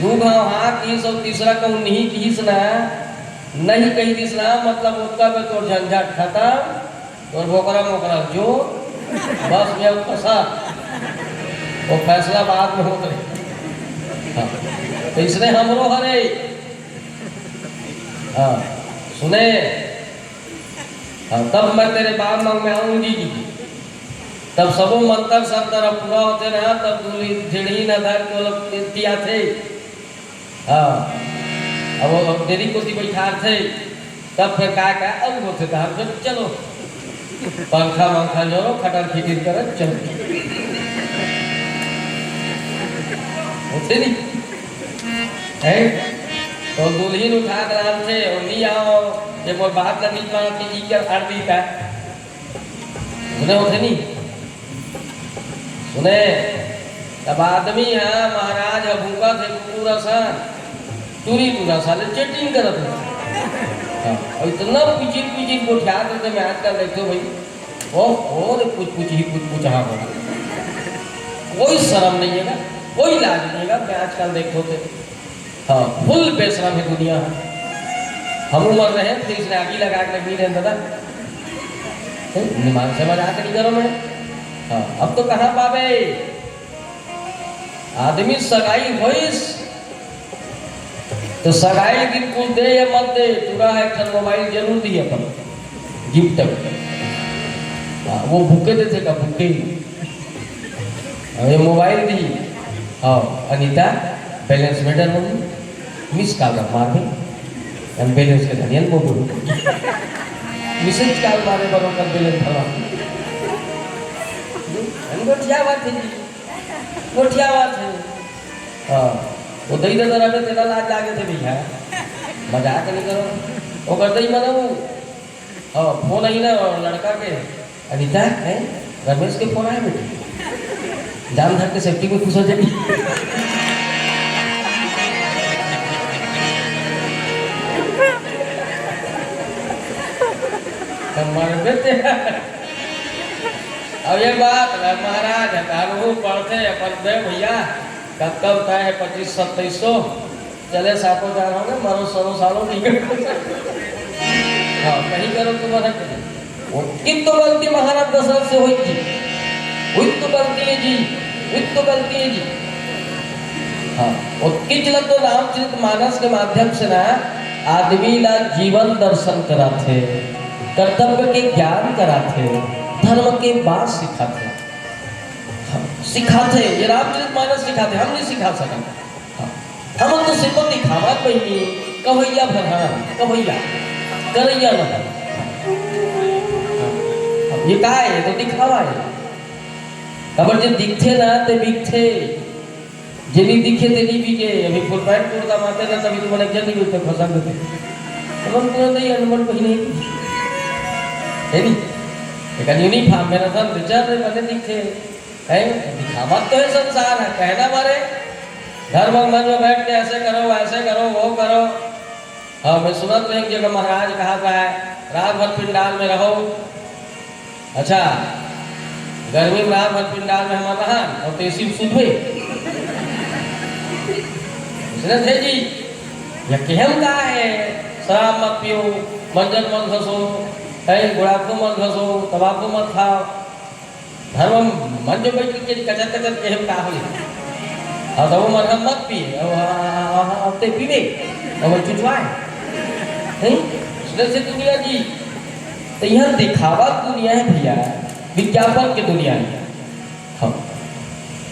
2 घाव हाँ किस और तीसरा कहूँ नहीं किस ना नहीं कहीं तीसरा मतलब उसका भी तो झंझट खत्म और बोकरा मोकरा जो बस ये फंसा वो फैसला बाद में हो गए। हाँ तो इसने हमरो हरे हाँ सुने हाँ तब मैं तेरे बाप मांग में आऊंगी। तब सबो मंत्र सब तरह पूरा होते ना तब दूली झिड़ी न धर के दिया थे। हाँ अब वो देरी को दी बैठा थे तब फिर का अब होते था फिर चलो पंखा मंखा जोरो खटर खिटिर कर चलो होते नहीं है। तो दुल्हीन उठा कर आम थे और नहीं आओ ये मोर बात करनी की जी क्या फाड़ दी था सुने होते नहीं सुने। तब आदमी है महाराज भूखा थे पूरा सान टूरी पूरा साले चेटिंग करत है और इतना पीछे गोठिया करते मैं आजकल देखते भाई और कुछ हाँ कोई शर्म नहीं है ना कोई लाज नहीं है। मैं आजकल देखते थे हाँ फुल बेशरम है दुनिया। हम मर रहे हैं तो इसने आगे लगा के नहीं रहे दादा निमान से मजाक नहीं करो मैं। हाँ अब तो कहाँ पावे आदमी सगाई होइस तो सगाई दिन कुछ दे या मत दे पूरा है मोबाइल जरूर दिए अपन गिफ्ट वो भूखे देते का भूखे ये मोबाइल दी हाँ अनीता बैलेंस मेडल होगी मिस कॉल मार में बैलेंस के धनियन को बोलो मिसेज कॉल मारे बनो कर बैलेंस भरवा गोठिया बात है गोठिया बात है। हाँ वो दही दे में तेरा लाज लागे थे भैया मजाक नहीं करो वो कर दही मना वो हाँ फोन आई ना लड़का के अनीता है रमेश के फोन आए बेटे जान धर के सेफ्टी में खुश हो जाएगी। बेटे अब ये बात महाराज हकारू पढ़ते अपन दे भैया कब तय है 2500-2700 चले साको जा रहा हूँ मरो 100 सालों नहीं हाँ नहीं करो तुम्हारा इन तो गलती महाराज दशरथ से हुई थी हुई तो गलती है जी हुई तो गलती है जी हाँ उसके चलत तो रामचरित मानस के माध्यम से ना आदमी ला जीवन दर्शन कराथे, कर्तव्य के ज्ञान कराथे, धर्म के बात सिखाते, सिखाते। ये रामचरित मानस सिखाते, हम नहीं सिखा सका। हम तो सिर्फ दिखावा बहनी कवैया भरहान कवैया करैया न। ये का है तो दिखावा है। खबर जो दिखते ना ते बिकते, जिन्हें दिखे ते नहीं बिके। अभी फुल पैंट कुर्ता मारते ना तभी तुम्हारे क्या नहीं होते फंसा देते। हम तो नहीं अनुमान कोई नहीं है नहीं। लेकिन यूनिफॉर्म में ना सब बेचारे बने दिखते हैं। दिखावा तो है संसार है, कहना मारे घर मन में बैठ के ऐसे करो वो करो। हाँ मैं सुना तो एक जगह महाराज कहा था है रात भर पिंडाल में रहो। अच्छा गर्मी में रात भर पिंडाल में हम रहा और तेजी सुध हुए थे जी। या केहम का है शराब मत पियो, मंजन मत घसो, गुड़ाकू मत घसो, तंबाकू मत खाओ। धर्म मन जो बैठ के कचर कचर केहम का हो और तो वो मरहम मत पिए और ते पीवे और चुचवाए से दुनिया जी। तो यह दिखावा दुनिया है भैया, विज्ञापन की दुनिया है। हाँ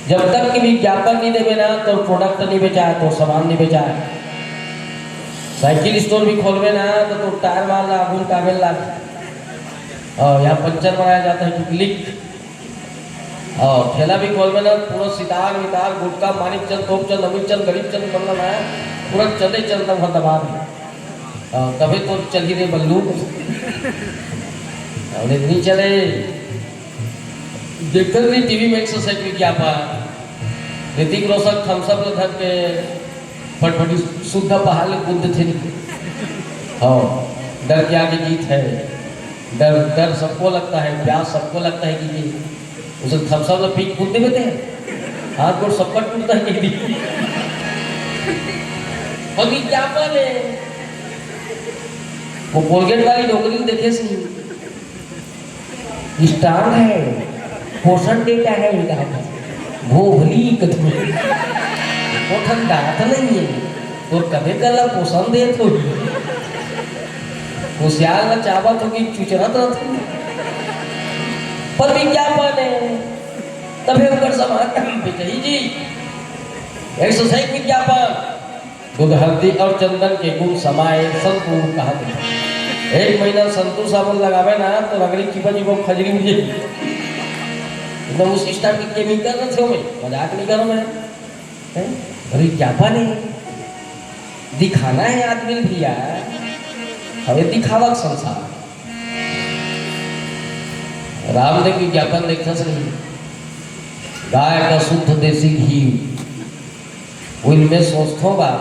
जब तक कि विज्ञापन नहीं देवे ना तो प्रोडक्ट नहीं बेचा है, तो सामान नहीं बेचा है। साइकिल स्टोर भी खोलवे ना तो टायर मार ला गुण कागज ला और यहाँ पंचर बनाया जाता है क्योंकि लीक। और ठेला भी खोलवे ना पूरा सितार वितार गुटका मानिक चंद तोप चंद अमीर चंद गरीब चंद बनना है पूरा चले चलता वहाँ दबा भी कभी तो चल ही रहे बल्लू और इतनी चले देखते नहीं टीवी में एक्सरसाइज विज्ञापन ऋतिक रोशन थम्सअप धर के फटफटी शुद्ध पहाड़ बुद्ध थे। हाँ डर के आगे जीत है। डर सबको लगता है, प्यास सबको लगता है कि उसे थम्सअप में पीक कूदते रहते हैं, हाथ गोड़ सबका टूटता है कि और विज्ञापन है। वो कोलगेट वाली नौकरी देखे सी स्टार है, पोषण डेटा है इनका भोभली कथम वो ठंडा तो नहीं है तो कभी कल पोषण दे तो होशियार ना चावत होगी चुचरत रहती पर विज्ञापन है तभी उनका समाज बेचही जी एक्सरसाइज विज्ञापन दूध हल्दी और चंदन के गुण समाये संतूर कहा गया। एक महीना संतूर साबुन लगावे ना तो रगड़ी चिपा जी को खजरी मुझे एकदम उस स्टार की केमिकल न थे मैं मजाक नहीं करो मैं विज्ञापन है दिखाना है आदमी भैया हमें दिखावा संसार। रामदेव विज्ञापन देखता सही गाय का शुद्ध देसी घी इनमें सोचता बा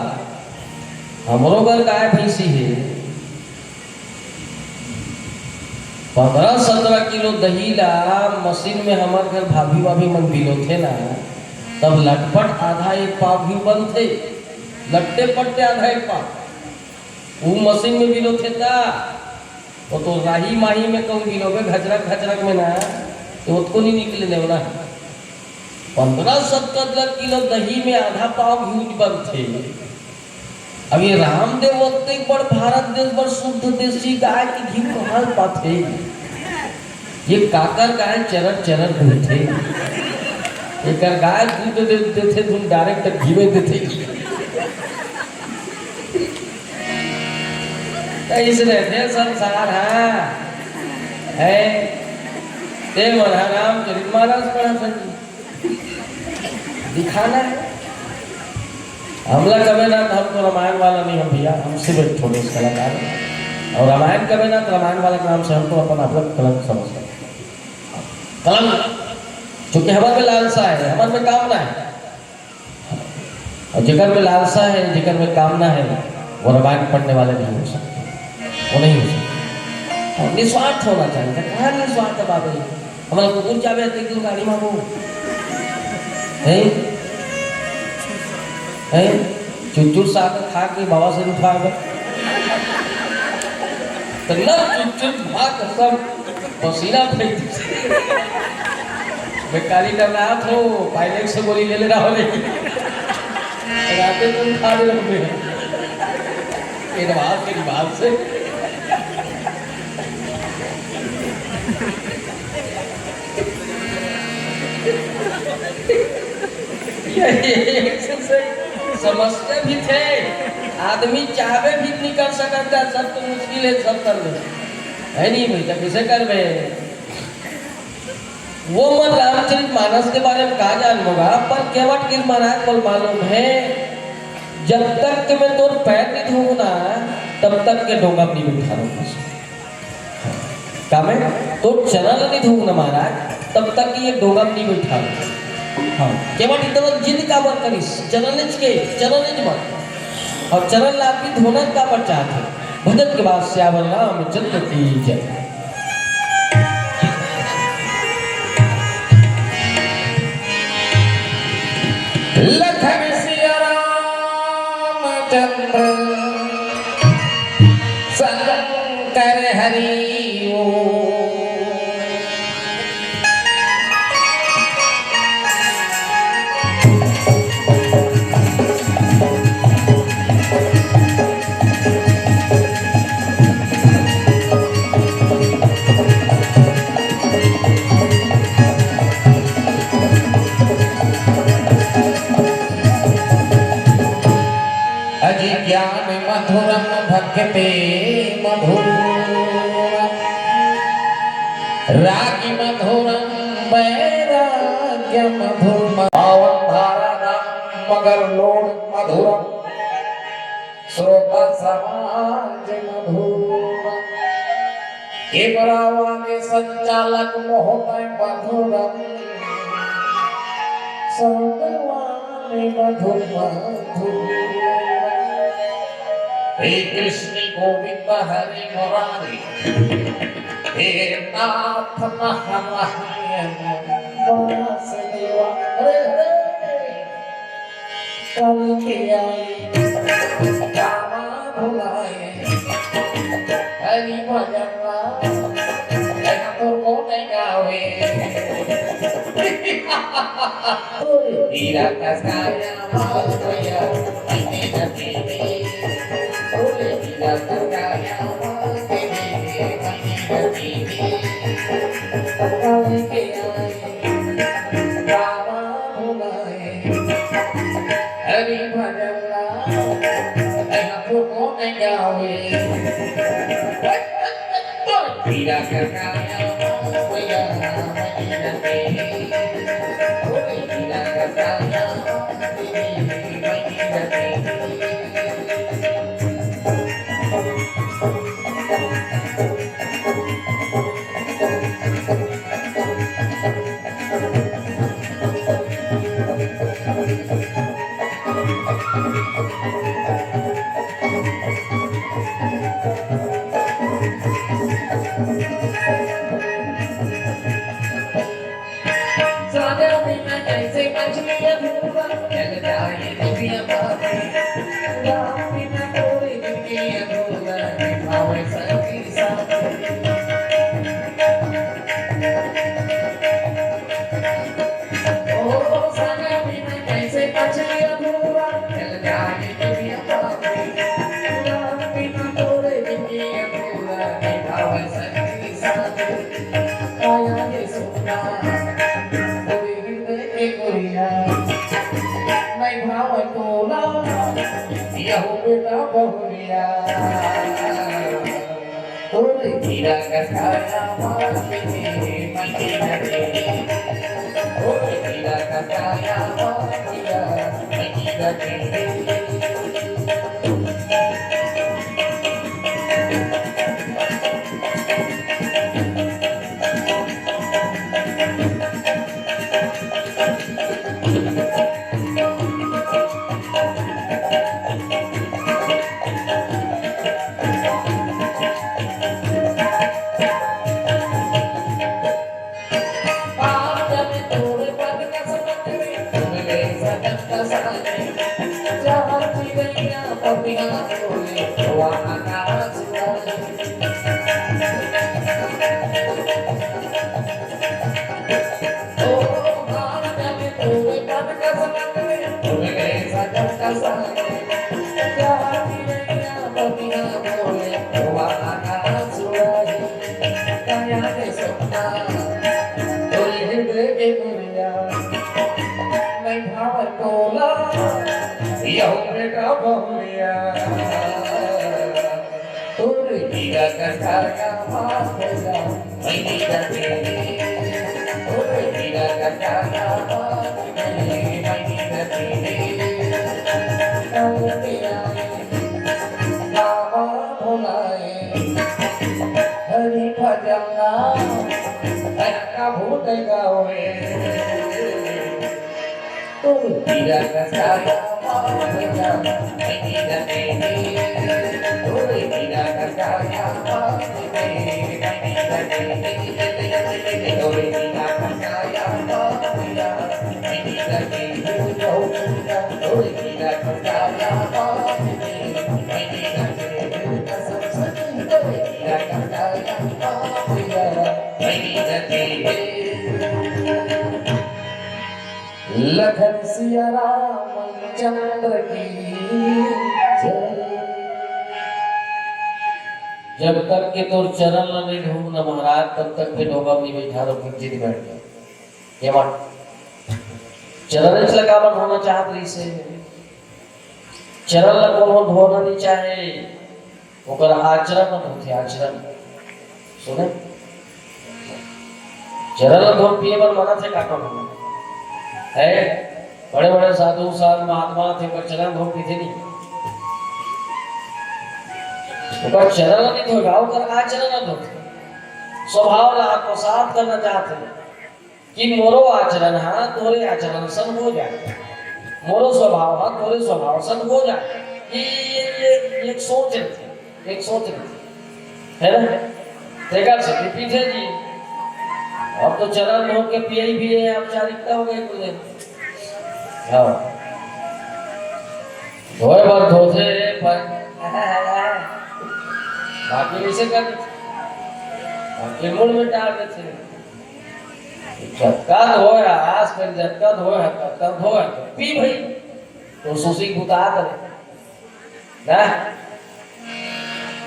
हमरो घर गाय भैंसी है 15-17 किलो दही ला मशीन में हमारे घर भाभी भाभी मन बिलो थे ना तब लटपट आधा एक पाव भी बनते लट्टे पट्टे आधा एक पाव वो मशीन में बिलो थे था वो तो राही माही में कहूँ बिलो में घचरक में ना तो उसको नहीं निकले ना 15-17 किलो दही में आधा पाव घी बनते। अब ये रामदेव बड़ भारत देश बड़ शुद्ध देसी गाय की घी कहाँ पाते ये काकर गाय चरर चरर देते एक गाय दूध देते तुम डायरेक्ट घी में देते इसलिए संसार है ते मना रामचरित मानस पढ़ा दिखाना है। हमला कभी ना हम तो रामायण वाला नहीं हम भैया हम सिर्फ एक छोटे से कलाकार और रामायण कभी ना तो रामायण वाला नाम से हमको अपन आप लोग कलंक समझते हैं कलंक क्योंकि हमारे में लालसा है हमारे में कामना है और जिगर में लालसा है जिगर में कामना है वो रामायण पढ़ने वाले नहीं हो सकते वो नहीं हो सकते। निस्वार्थ होना चाहिए कहाँ निस्वार्थ बाबे हमारा कुकुर चावे एक दिन गाड़ी मांगो चुचुर साग खा के बाबा से उठा तो न चुचुर भाग सब पसीना फेंक बेकारी कर रहा तो पायलट से गोली ले रहा हो लगाते तुम खाने लगे मेरी बात से समझते भी थे आदमी चाहे भी निकल सकता सब तो मुश्किल है सब कर ले है नहीं भाई तब किसे कर बे वो मन रामचरित मानस के बारे में कहा जान होगा पर केवट गिर महाराज को मालूम है जब तक के मैं तो पैर नहीं धोऊं ना तब तक के डोंगा अपनी में बिठा रहा क्या मैं तो चरण नहीं धोऊं ना महाराज तब तक की ये डोंगा अपनी में बिठा रहा हाँ केवट इतना जिद का मत करिस चरण मत और चरण लाभ की धोना का पर चाहते भजन के बाद श्यावर रामचंद्र की जय लखन सिया रामचंद्र शंकर हरि ज्ञान मधुरम भक्ति मधुर रागी मधुरम वैराग्य मधुर पावन धारा राम मगर लोड मधुरम श्रोता समाज मधुर के बरावाने संचालक मोहन मधुरम सर्ववाने मधुर मधुर हे कृष्ण गोविंद हरि मुरारी हे नाथ महामहिम वासुदेवा हरे हरे कल के आए रामा भुलाए हरि भजन तो कोने गावे हीरा का साया माया हरि भजन हीरा tidak percaya pada ini jadi tidak percaya pada ini jadi kamu tidak lama mulai hari pajang kamu tegawe tidak percaya pada ini jadi tidak percaya Lakhan Siya Ramchandra की जय। जब तक के तोर चरण न नहीं ढूंढ न महाराज तब तक के डोबा में बैठा रहो फिर जीत बैठ गया ये बात चरण इसलिए काबर होना चाहत रही से चरण ल कोनो धोना नहीं चाहे ओकर आचरण न होते आचरण सुने चरण ल धो पिए बर मना थे काका है बड़े बड़े साधु संत महात्मा थे पर चरण धो पीते नहीं ऊपर चरण नहीं धोगा ऊपर आचरण न धोते स्वभाव ला आत्मसात करना चाहते कि मोरो आचरण है तोरे आचरण सन हो जाए मोरो स्वभाव है तोरे स्वभाव सन हो जाए ये एक सोच रही है ना देखा से पीछे जी अब तो चरण धो के पिए भी है औपचारिकता हो गई कुछ हाँ धोए बार धोते पर बाकी ऐसे कर बाकी मुड़ में डाल देते झटका धोया आज फिर झटका धोया तब धोया पी भाई तो सुसी बुता करे ना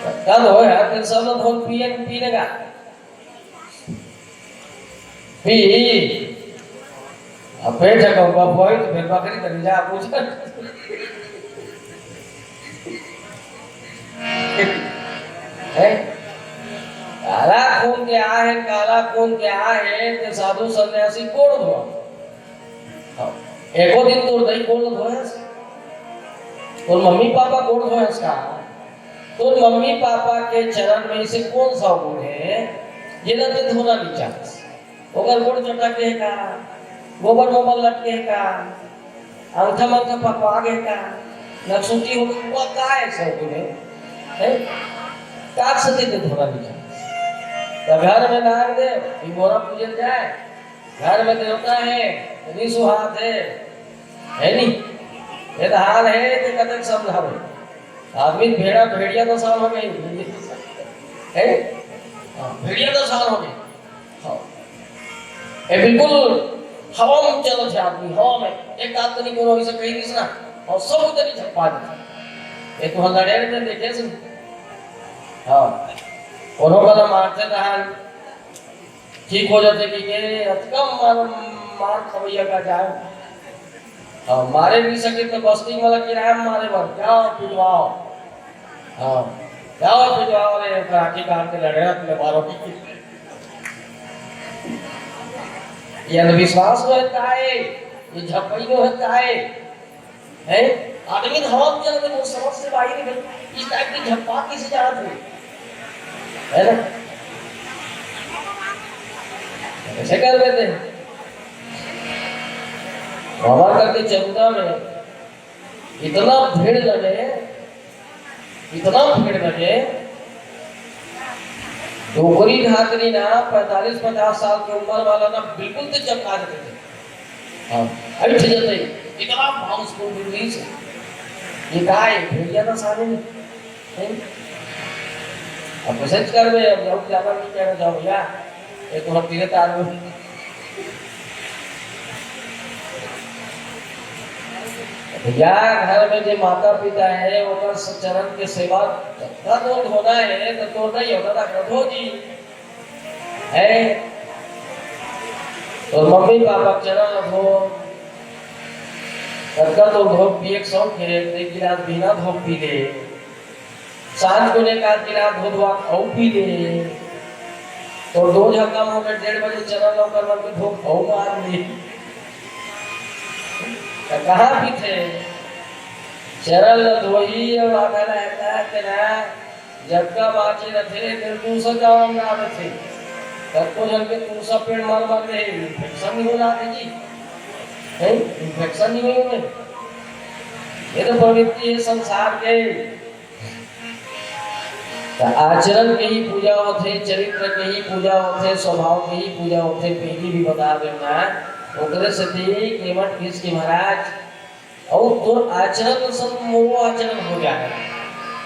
झटका धोया फिर सब लोग धो पीने का पी अब पेट का बफोई तो फिर बकरी तो जा पूछ है काला खून के आहे ते साधु सन्यासी कोड़ धो एको दिन तोर दही कोड़ धोयस तोर मम्मी पापा कोड़ धोयस का तोर मम्मी पापा के चरण में से कौन सा गुण है जिला ते धोना नहीं चाहत ओकर गुण चटा के का गोबर मोबर लटके का अंगठा मंगठा पकवा गए का नक्सुटी हो गई वो का है सब गुण है काक सती ते धोना नहीं चाहत तो घर में नाग दे मोरा पूजन जाए घर में देवता है नहीं सुहात है नहीं ये तो हाल है तो कतक समझावे आदमी भेड़िया तो साल हो गई है भेड़िया तो साल हो गई ये बिल्कुल हवा में चलो थे आदमी हवा में एक आदमी तो नहीं कोनो इसे कहीं नहीं सुना और सब उधर ही झपा दे ये तो हम लड़े में देखे सुन हाँ उन्होंने मारते रहा ठीक हो जाते कि ये अतकम मार खवैया का जाए मारे नहीं सके तो बस्टिंग वाला किराया मारे बर जाओ पिटवाओ जाओ पिटवाओ रे राखी काट के लड़े अपने मारो की ये अंधविश्वास होता है ये झपई होता है आदमी हवा में चलते वो समझ से बाहर निकल इस टाइप की झपा किसे जाते है ना ऐसे कर देते बाबा करके चंदा में इतना भीड़ लगे डोगरी ढाकरी ना 45-50 साल की उम्र वाला ना बिल्कुल तो चमका देते थे अरे ठीक है इतना बाउंस को बिल्कुल से ये कहा है भेड़िया ना सारे में अब मैसेज कर दे अब जाओ ज्यादा नहीं कहना जाओ भैया ये तो हम तीन तार में भैया घर में जो माता पिता है वो चरण के सेवा का तो होना है तो नहीं होता था कथो जी है तो मम्मी पापा चरण धो करका तो धो पी एक सौ के एक गिलास बिना धो पी ले सांझ को ने का तिरा धोधवा औ पी ले तो 2 झक्का मुंह में 1:30 बजे चरण लो कर के ठोक औ मार ली कहाँ भी थे चरण ल धोई और आधा रहता के ना जब का बाची रथे दिल तू सजाम ना रथे तब को जल के तू सब पेड़ मार मार रहे इन्फेक्शन नहीं होना जी है इन्फेक्शन नहीं होने ये तो प्रवृत्ति है संसार के आचरण के ही पूजा होते चरित्र के ही पूजा होते स्वभाव के ही पूजा होते पहली भी बता देना ओकरे से दी केवट किस की महाराज और तो आचरण सब मोह आचरण हो गया है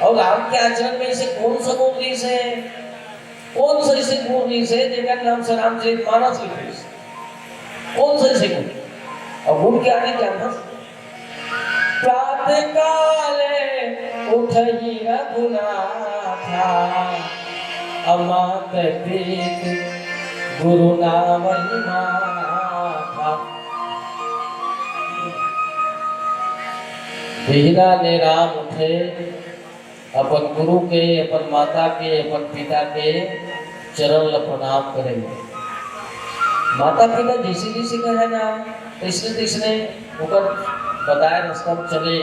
और राम के आचरण में इसे कौन सा गुण रीस है कौन सा इसे गुण रीस है जगत नाम से रामचरित मानस लिखे कौन सा इसे गुण और गुण के आगे क्या था प्रातः काले उठही रघुनाथा अमात प्रीत गुरु नाम माथा हीरा ने राम उठे अपन गुरु के अपन माता के अपन पिता के चरण ल प्रणाम करेंगे माता पिता जैसे जैसे कहे ना इसने ऊपर बताए रास्ता चले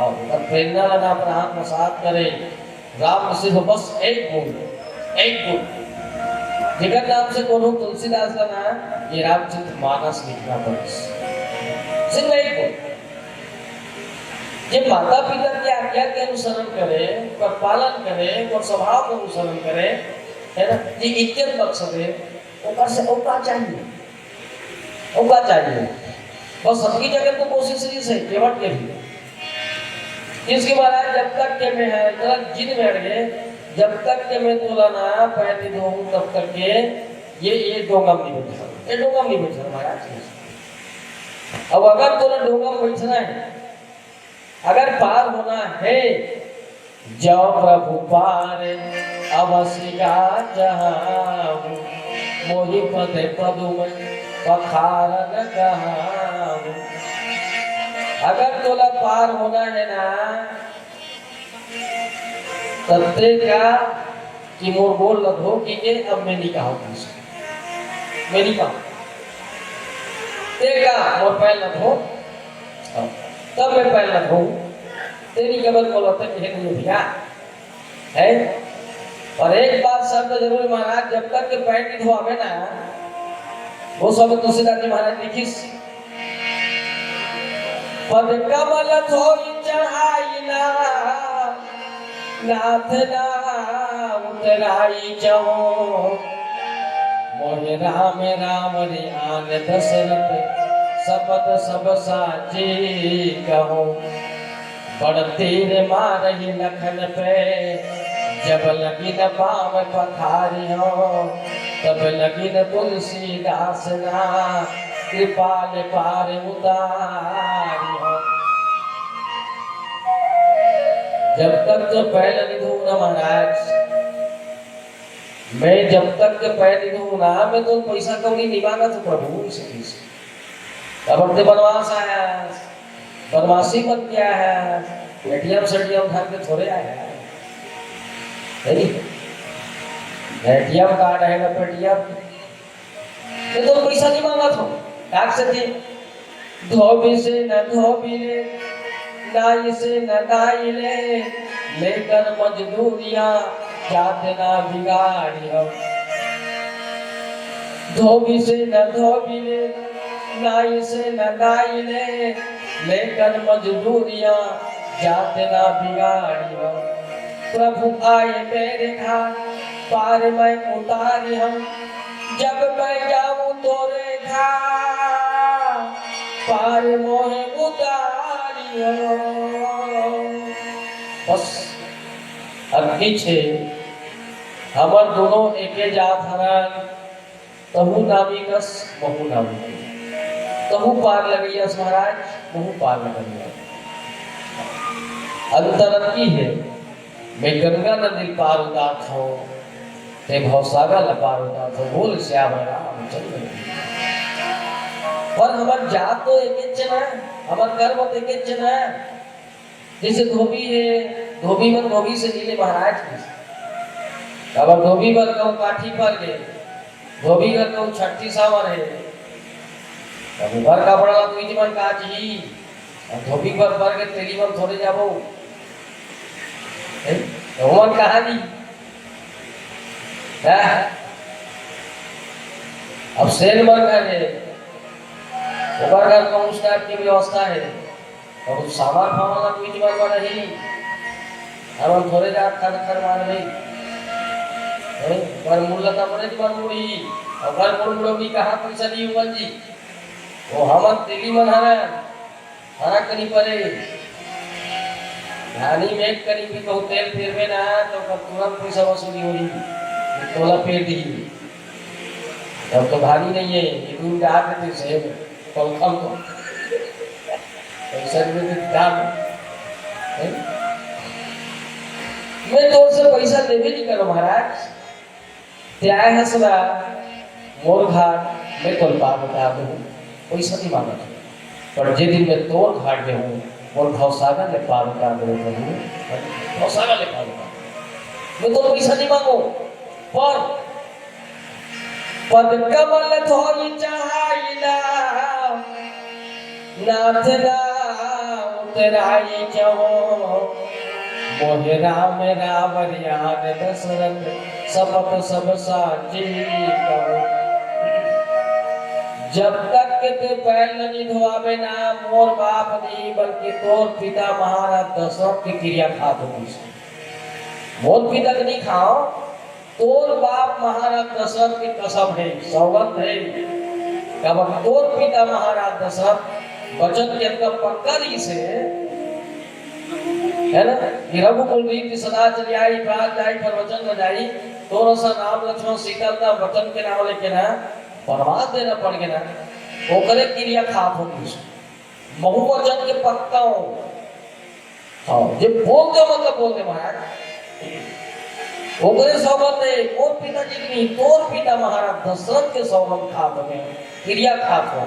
और प्रेरणा लगा पर हाथ मसाज करे राम सिर्फ बस एक गुण जगत नाम से कोनो तुलसीदास का नाम ये रामचरित मानस लिखना पड़े सिर्फ एक गुण जब माता पिता की आज्ञा के अनुसरण करे और पालन करे और स्वभाव का अनुसरण करे है ना ये इज्जत मकसद है ऊपर से औका चाहिए बस सबकी जगह तो कोशिश नहीं है केवट के भी इसके महाराज जब तक के में है जरा जिद बैठ गए जब तक के मैं तोला ना पैती दो तब तक के ये डोंगम नहीं बैठा महाराज अब अगर तोला डोंगम बैठना है अगर पार होना है जाओ प्रभु पार अवसिया जहाँ मोहि पद पदुम पखार न कहाँ अगर तोला पार होना है ना तत्ते क्या कि मोर बोल लगो कि ये अब मैं नहीं कहा मैं नहीं कहा तेगा मोर पैर लगो तब मैं पैर लगो तेरी कबर बोलो तक है नहीं भैया है और एक बात शब्द जरूर महाराज जब तक के पैर नहीं धोआवे ना वो सब तुलसीदास जी महाराज लिखिस पद कमल धोई चढ़ाई ना नाथ ना उतराई जाओ मोहे राम राम रे आन दशरथ शपथ सब साचे कहो बड़ तीर मारही लखन पे जब लगी न पाव पथारी हो तब लगी न तुलसीदास ना कृपाल पार उतारी हो जब तक तो पैर नहीं धोना महाराज मैं जब तक के पैर नहीं धोना मैं तो पैसा कौड़ी नहीं मांगा तो प्रभु से अब अपने बनवास आया बनवासी मत क्या है एटीएम सेटीएम घर के थोड़े आया एटीएम कार्ड है ना पेटीएम ये तो पैसा नहीं मांगा था डाक से थी धोबी से न धोबी ले नाई से न नाई ले लेकर मजदूरियां जाते ना बिगाड़ी हो धोबी से न धोबी ले नाई से न नाई ले लेकर मजदूरियां जाते ना बिगाड़ी हो प्रभु आए मेरे घर पार मैं उतारी हम जब मैं जाऊं तोरे घर पार मोहे उतारी हो बस अग्नि छे हमर दोनों एके जात हरन तहु नामी कस महु नामी तहु पार लगिया महाराज महु पार लगिया अंतर की है मैं गंगा नदी पार उतार था ते भवसागर ल पार उतार था बोल श्याम राम चंद्र पर हमर जात तो एक जना हमर कर्म तो एक जना जैसे धोबी है, धोबी मन धोबी से जिले महाराज की। अब धोबी पर कहूँ काठी पर गए, धोबी का कहूँ छठी सावर है। अब घर का बड़ा तो इज मन काज ही, अब धोबी पर के तेली मन थोड़े जाबो, तो मन कहानी है। अब सेल मन घर है, ऊपर घर का उस टाइप की व्यवस्था है, और सामान फामान कोई जीवन बड़ा ही, हम थोड़े जात खड़ खड़ मार गई, पर मूल्यता बड़े जीवन मुड़ी, और घर मुड़ मुड़ोगी कहाँ पैसा दी हुआ जी, वो हम तेली मन हरा करी परे, धानी में करी भी कहूँ तेल फेरवे ना तो तुरंत पैसा वसूली हो रही, तोला फेर दी, जब तो भारी नहीं है, ये दूर जा के से कम तो पैसा भी काम है। मैं तो से पैसा देवे नहीं करो महाराज, त्याय हसरा मोर घाट मैं तो पार बता दूँ, पैसा नहीं मांगा, पर जे दिन में तोर घाट में हूँ और भवसागर ले पार बता दो, भवसागर ले पार बता, मैं तो पैसा नहीं मांगो, पर पद कमल थोड़ी चाहैला नाथ राम उतराई जहो, मोहे राम रावण याद दशरथ सपत सब साची कहो। जब तक के ते बैल नहीं धोआवे ना मोर बाप नहीं, बल्कि तोर पिता महाराज दशरथ की क्रिया खात होगी, मोर पिता के नहीं खाओ, तोर बाप महाराज दशरथ की कसम है, सौगंध है, कब तोर पिता महाराज दशरथ वचन के अंदर पक्का नहीं से है ना, कि रघुकुल रीति सदा चली आई, प्राण जाई पर वचन न जाई, तोर सा नाम लक्ष्मण सीता का वचन के नाम लेके ना परमाद देना पड़ गया ना, वो करे क्रिया खाप होगी, बहुवचन के पक्का हो, हाँ ये बोल दे मतलब बोल दे महाराज, वो करे सौगंध है, और पिताजी की नहीं, तोर पिता महाराज दशरथ के सौगंध खाप में क्रिया खाप हो,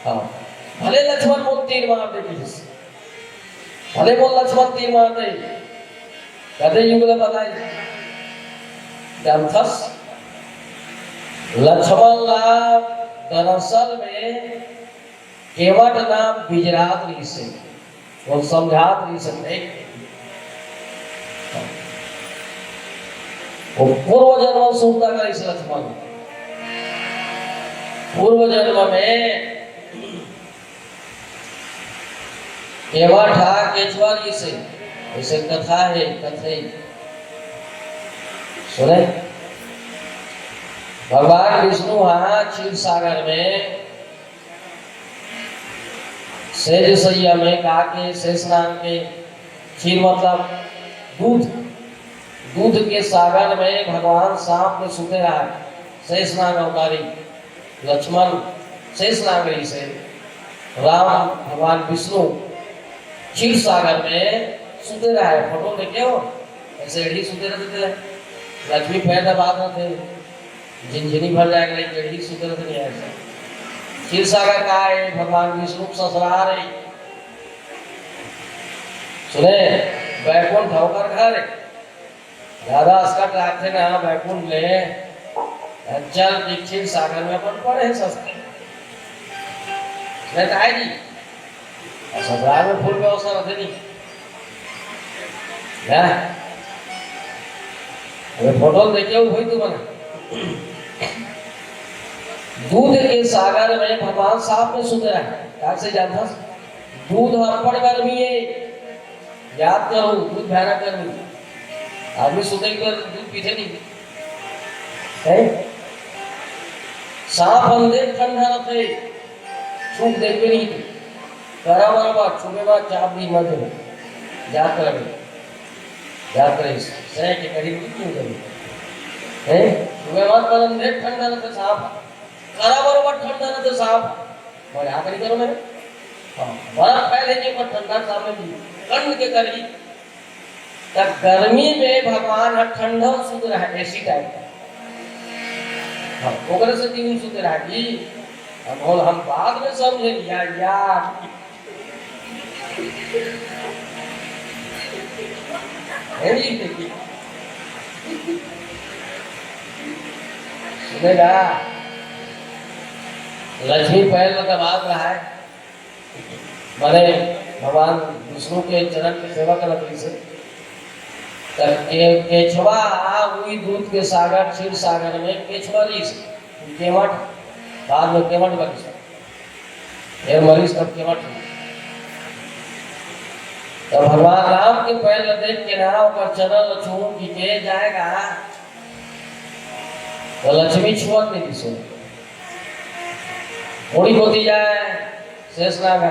हाँ भले लक्ष्मण बोल तीर मार दे किसी, भले बोल लक्ष्मण तीर मार दे, कहते युगल बताए ग्रंथस लक्ष्मण लाभ दरअसल में केवट नाम बिजरात नहीं से, वो समझात नहीं सकते, वो पूर्व जन्म सुनता कर इस लक्ष्मण, पूर्व जन्म में केवट था केचवाली से, ऐसे कथा है, कथे सुने, भगवान विष्णु वहां क्षीर सागर में सेज सैया में कहा के शेषनाग के क्षीर मतलब दूध, दूध के सागर में भगवान सांप में सुते रहा, शेषनाग अवतारी लक्ष्मण शेषनागरी से, राम भगवान विष्णु क्षीर सागर में सुते रहा है, फोटो देखे हो ऐसे एड़ी सुते रहते थे, लक्ष्मी पैदा बात रहते, झिनझिनी भर जाएगा, लेकिन एड़ी सुते रहते नहीं ऐसा। क्षीर सागर का है भगवान विष्णु ससुराल है, सुने बैकुंठ होकर घर ज्यादा अस्कट आते ना बैकुंठ ले चल क्षीर सागर में अपन पड़े सस्ते नहीं तो आएगी, ससुराल में फुल व्यवस्था रहते नहीं ना, फोटो देखे हो भाई तू बना, दूध के सागर में भगवान सांप में सुते रहा, से जानता दूध अनपढ़ गर्मी है, याद करो दूध भयानक गर्मी, आदमी सुते कर दूध पीते नहीं है, सांप अंधे ठंडा रहते, छूट देखे नहीं करा बराबर छुपे बाद चाप दी मत याद करे सह के करीब क्यों करी है, छुपे बाद पर अंधे ठंडा रहते सांप, करा बराबर ठंडा रहते सांप, और यहाँ करी करो मेरे, हाँ बर्फ पहले के पर ठंडा सामने भी कंड के करी, तब गर्मी में भगवान ठंडा सुध रहा है ऐसी टाइप का, हाँ ओकरे से तीन सुध रहा कि हम बाद में समझे यार है जी देखिए सुनेगा लक्ष्मी पैर में दबाव रहा है माने भगवान विष्णु के चरण की सेवा कर रही से केचवा हुई दूध के सागर क्षीर सागर में केचवा रीस केवट बाद में केवट बनी फिर मरीज तब केवट तो भगवान राम के पैर देख के ना ऊपर चरण छू की के जाएगा तो लक्ष्मी छुअत नहीं दिसो थोड़ी होती जाए शेष नागा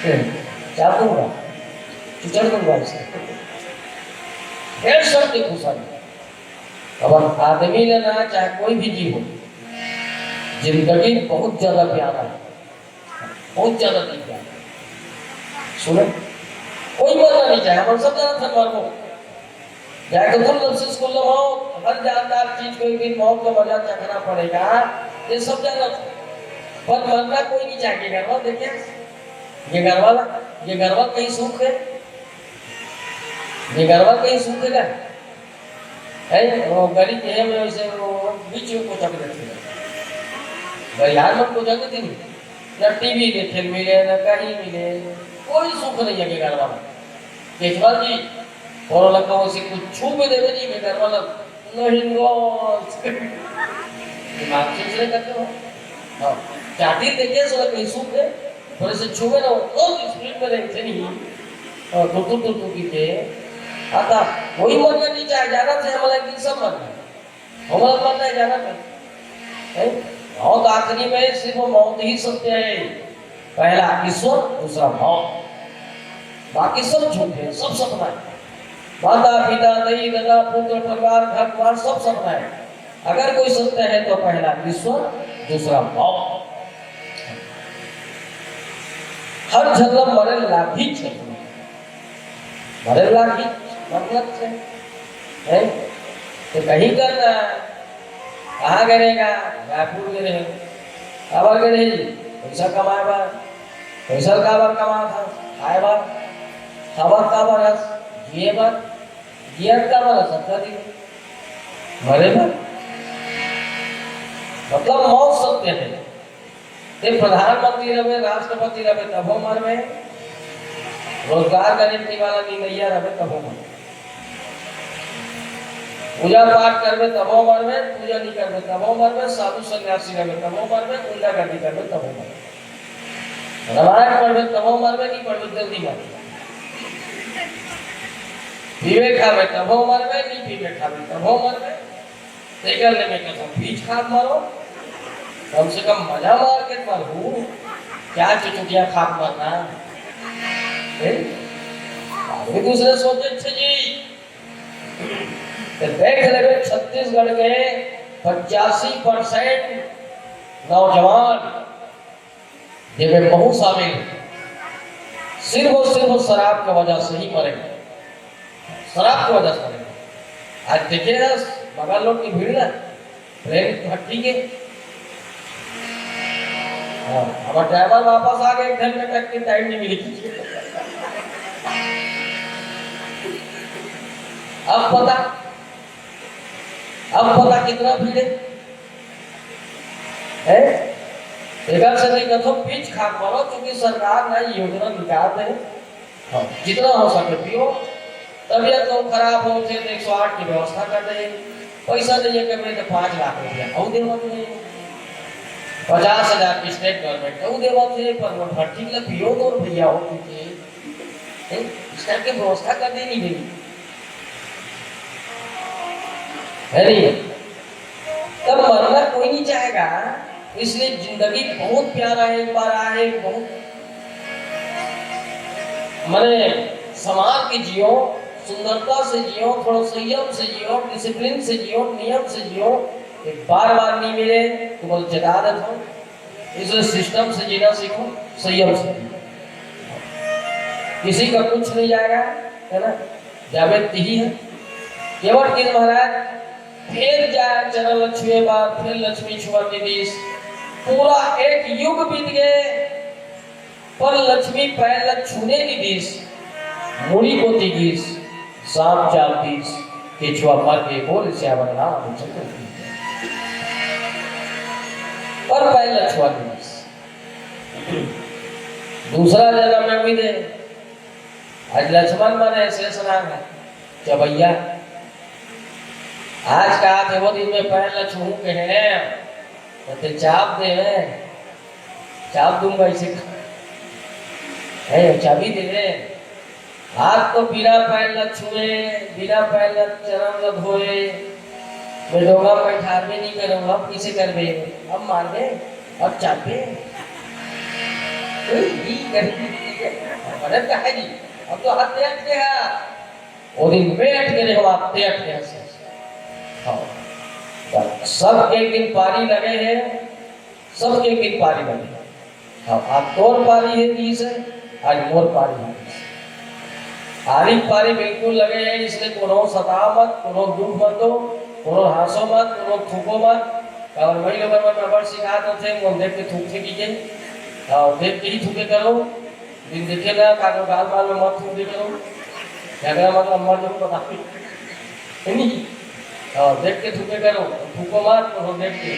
क्या दूंगा चढ़ दूंगा इसे फिर सब देखो सब अब आदमी लेना चाहे कोई भी जीव हो जिंदगी बहुत ज्यादा प्यारा है बहुत ज्यादा नहीं प्यारा सुने कोई मरना नहीं चाहे हम सब जाना था मर को जाके तुम लोग से स्कूल में हो हर जानदार चीज कोई भी मौत का मजा चखना पड़ेगा ये सब जाना था पर मरना कोई नहीं चाहेगा घर वाला देखिए ये घर वाला कहीं सुख है ये घर वाला कहीं सुख है वो गरीब है में वैसे वो बीच में कोचा के रखते हैं यार मन कोचा के दिन ना टीवी देखे मिले ना कहीं मिले कोई सुख नहीं है घर वाला केजरीवाल जी और लगा उसे कुछ छू भी देवे नहीं मैं घर वाला नहीं गो दिमाग से चले करते हो हाँ चाटी देखिए सो कहीं सुख है थोड़े से छूवे ना तो स्पीड में देखते नहीं और टूटू की के आता कोई मरना नहीं चाहे जाना थे हमारा की सब मरना हमारा मरना जाना है मौत आखिरी में सिर्फ मौत ही सत्य है पहला ईश्वर दूसरा मौत बाकी सब झूठ है सब सपना है माता पिता दही दादा पुत्र परिवार घर द्वार सब सपना है अगर कोई सत्य है तो पहला ईश्वर दूसरा मौत हर जन्म मरे लाभी मरे लाभी मतलब से है तो कहीं करना कहाँ करेगा रायपुर में रहे काबर करे जी पैसा कमाए बार पैसा काबर कमा था आए बार खबर काबर है ये बात ये काबर है सत्ता दी मरे बार मतलब मौत सत्य है ते प्रधानमंत्री रहे राष्ट्रपति रहे तब हो मर में रोजगार करने वाला निमैया रहे तब हो मर पूजा पाठ करवे तब हो मर में पूजा नहीं करवे तब हो मर में साधु सन्यासी रहे तब हो मर में गुंडागर्दी करवे तब हो मर रामायण पढ़वे तब हो मर में नहीं पढ़वे जल्दी मर पीवे खावे तब हो मर में नहीं पीवे खावे तब हो मर में तेगल ले में कसम बीच खाद मारो कम से कम मजा मार के मरू क्या चुचुकिया खाद मारना आदमी दूसरे सोचे अच्छे जी देख ले छत्तीसगढ़ के 85% नौजवान जिनमें बहुत शामिल सिर्फ और सिर्फ शराब की वजह से ही मरेंगे शराब की वजह से मरेंगे आज देखिए बगल लोग की भीड़ ना ट्रेन भट्टी के हमारा ड्राइवर वापस आ गए 1 घंटे तक की टाइम नहीं मिली अब पता कितना भीड़ है एक से नहीं कथो पीछ खा मारो क्योंकि सरकार ना योजना निकालते हैं जितना हो सके पियो तबियत तो खराब हो थे तो 108 की व्यवस्था कर दे पैसा दे के मैं तो 5 लाख रुपया और दे मत 50,000 की स्टेट गवर्नमेंट और दे मत पर वो भर्ती के लिए पियो तो भैया हो क्योंकि इस टाइप की व्यवस्था कर देनी मिली है नहीं तब मरना कोई नहीं चाहेगा इसलिए जिंदगी बहुत प्यारा है एक बार आए बहुत मने समाज के जियो सुंदरता से जियो थोड़ा संयम से जियो डिसिप्लिन से जियो नियम से जियो एक बार नहीं मिले तो बोल जगा देता हूँ इसलिए सिस्टम से जीना सीखो संयम से किसी का कुछ नहीं जाएगा है ना जावेद ही है केवल किस महाराज फिर जाए चरण लक्ष्मी बार फिर लक्ष्मी छुआ के देश पूरा एक युग बीत गए पर लक्ष्मी पैर छूने की देश मुड़ी को तिगीस सांप चालती केचुआ मर के बोल श्यावर नाम पर पहला छुआ दूसरा जन्म में भी दे आज लक्ष्मण माने शेष नाम है चबैया आज का थे वो दिन में पैर लछू के हैं तो चाप दे चाप दूंगा इसे है चाबी दे दे हाथ तो बिना पैर न छुए बिना पैर न चरण न धोए मैं डोगा बैठा भी नहीं करूंगा अब किसे कर बे अब मार दे अब चापे मदद का है जी अब तो हाथ तेट के है वो दिन बैठ के देखो आप तेट के है हाँ सब एक दिन पारी लगे हैं सब एक दिन पारी लगे हाँ आज तोर पारी है तीस है आज मोर पारी है आरी पारी बिल्कुल लगे हैं इसलिए कोनो सता मत कोनो दुख मत दो कोनो हासो मत कोनो थूको मत और वही लोग में बड़ सिखाते थे वो देख के थूकते कीजिए और देख के ही थूके करो दिन देखे ना कागो गाल बाल में मत थूक दे करो झगड़ा मतलब मर जो पता नहीं और देख के थूके करो थूको मत कोनो देख के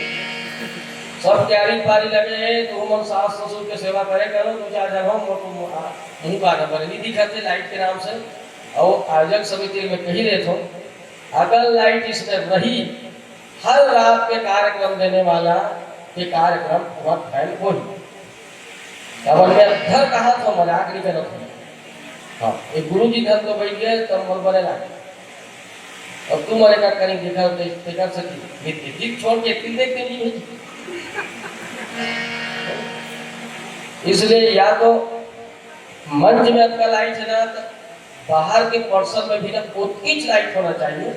सब क्यारी पारी लगे हैं तो हम सास ससुर के सेवा करे करो तो चार जगह मुंह काटा पर नहीं दिखाते लाइट के नाम से और आयोजक समिति में कही रहे थे अगर लाइट इसमें रही हर रात के कार्यक्रम देने वाला ये कार्यक्रम पूरा फैल हो अब मैं घर कहा था मजाक नहीं करना था हाँ एक गुरु जी घर तो बैठ गए तब मन बने लगे अब तुम मरे का करेंगे देखा सकी छोड़ के तिल देख के लिए इसलिए या तो मंच में आपका लाइट है ना तो बाहर के पर्सन में भी ना उत्कीच लाइट होना चाहिए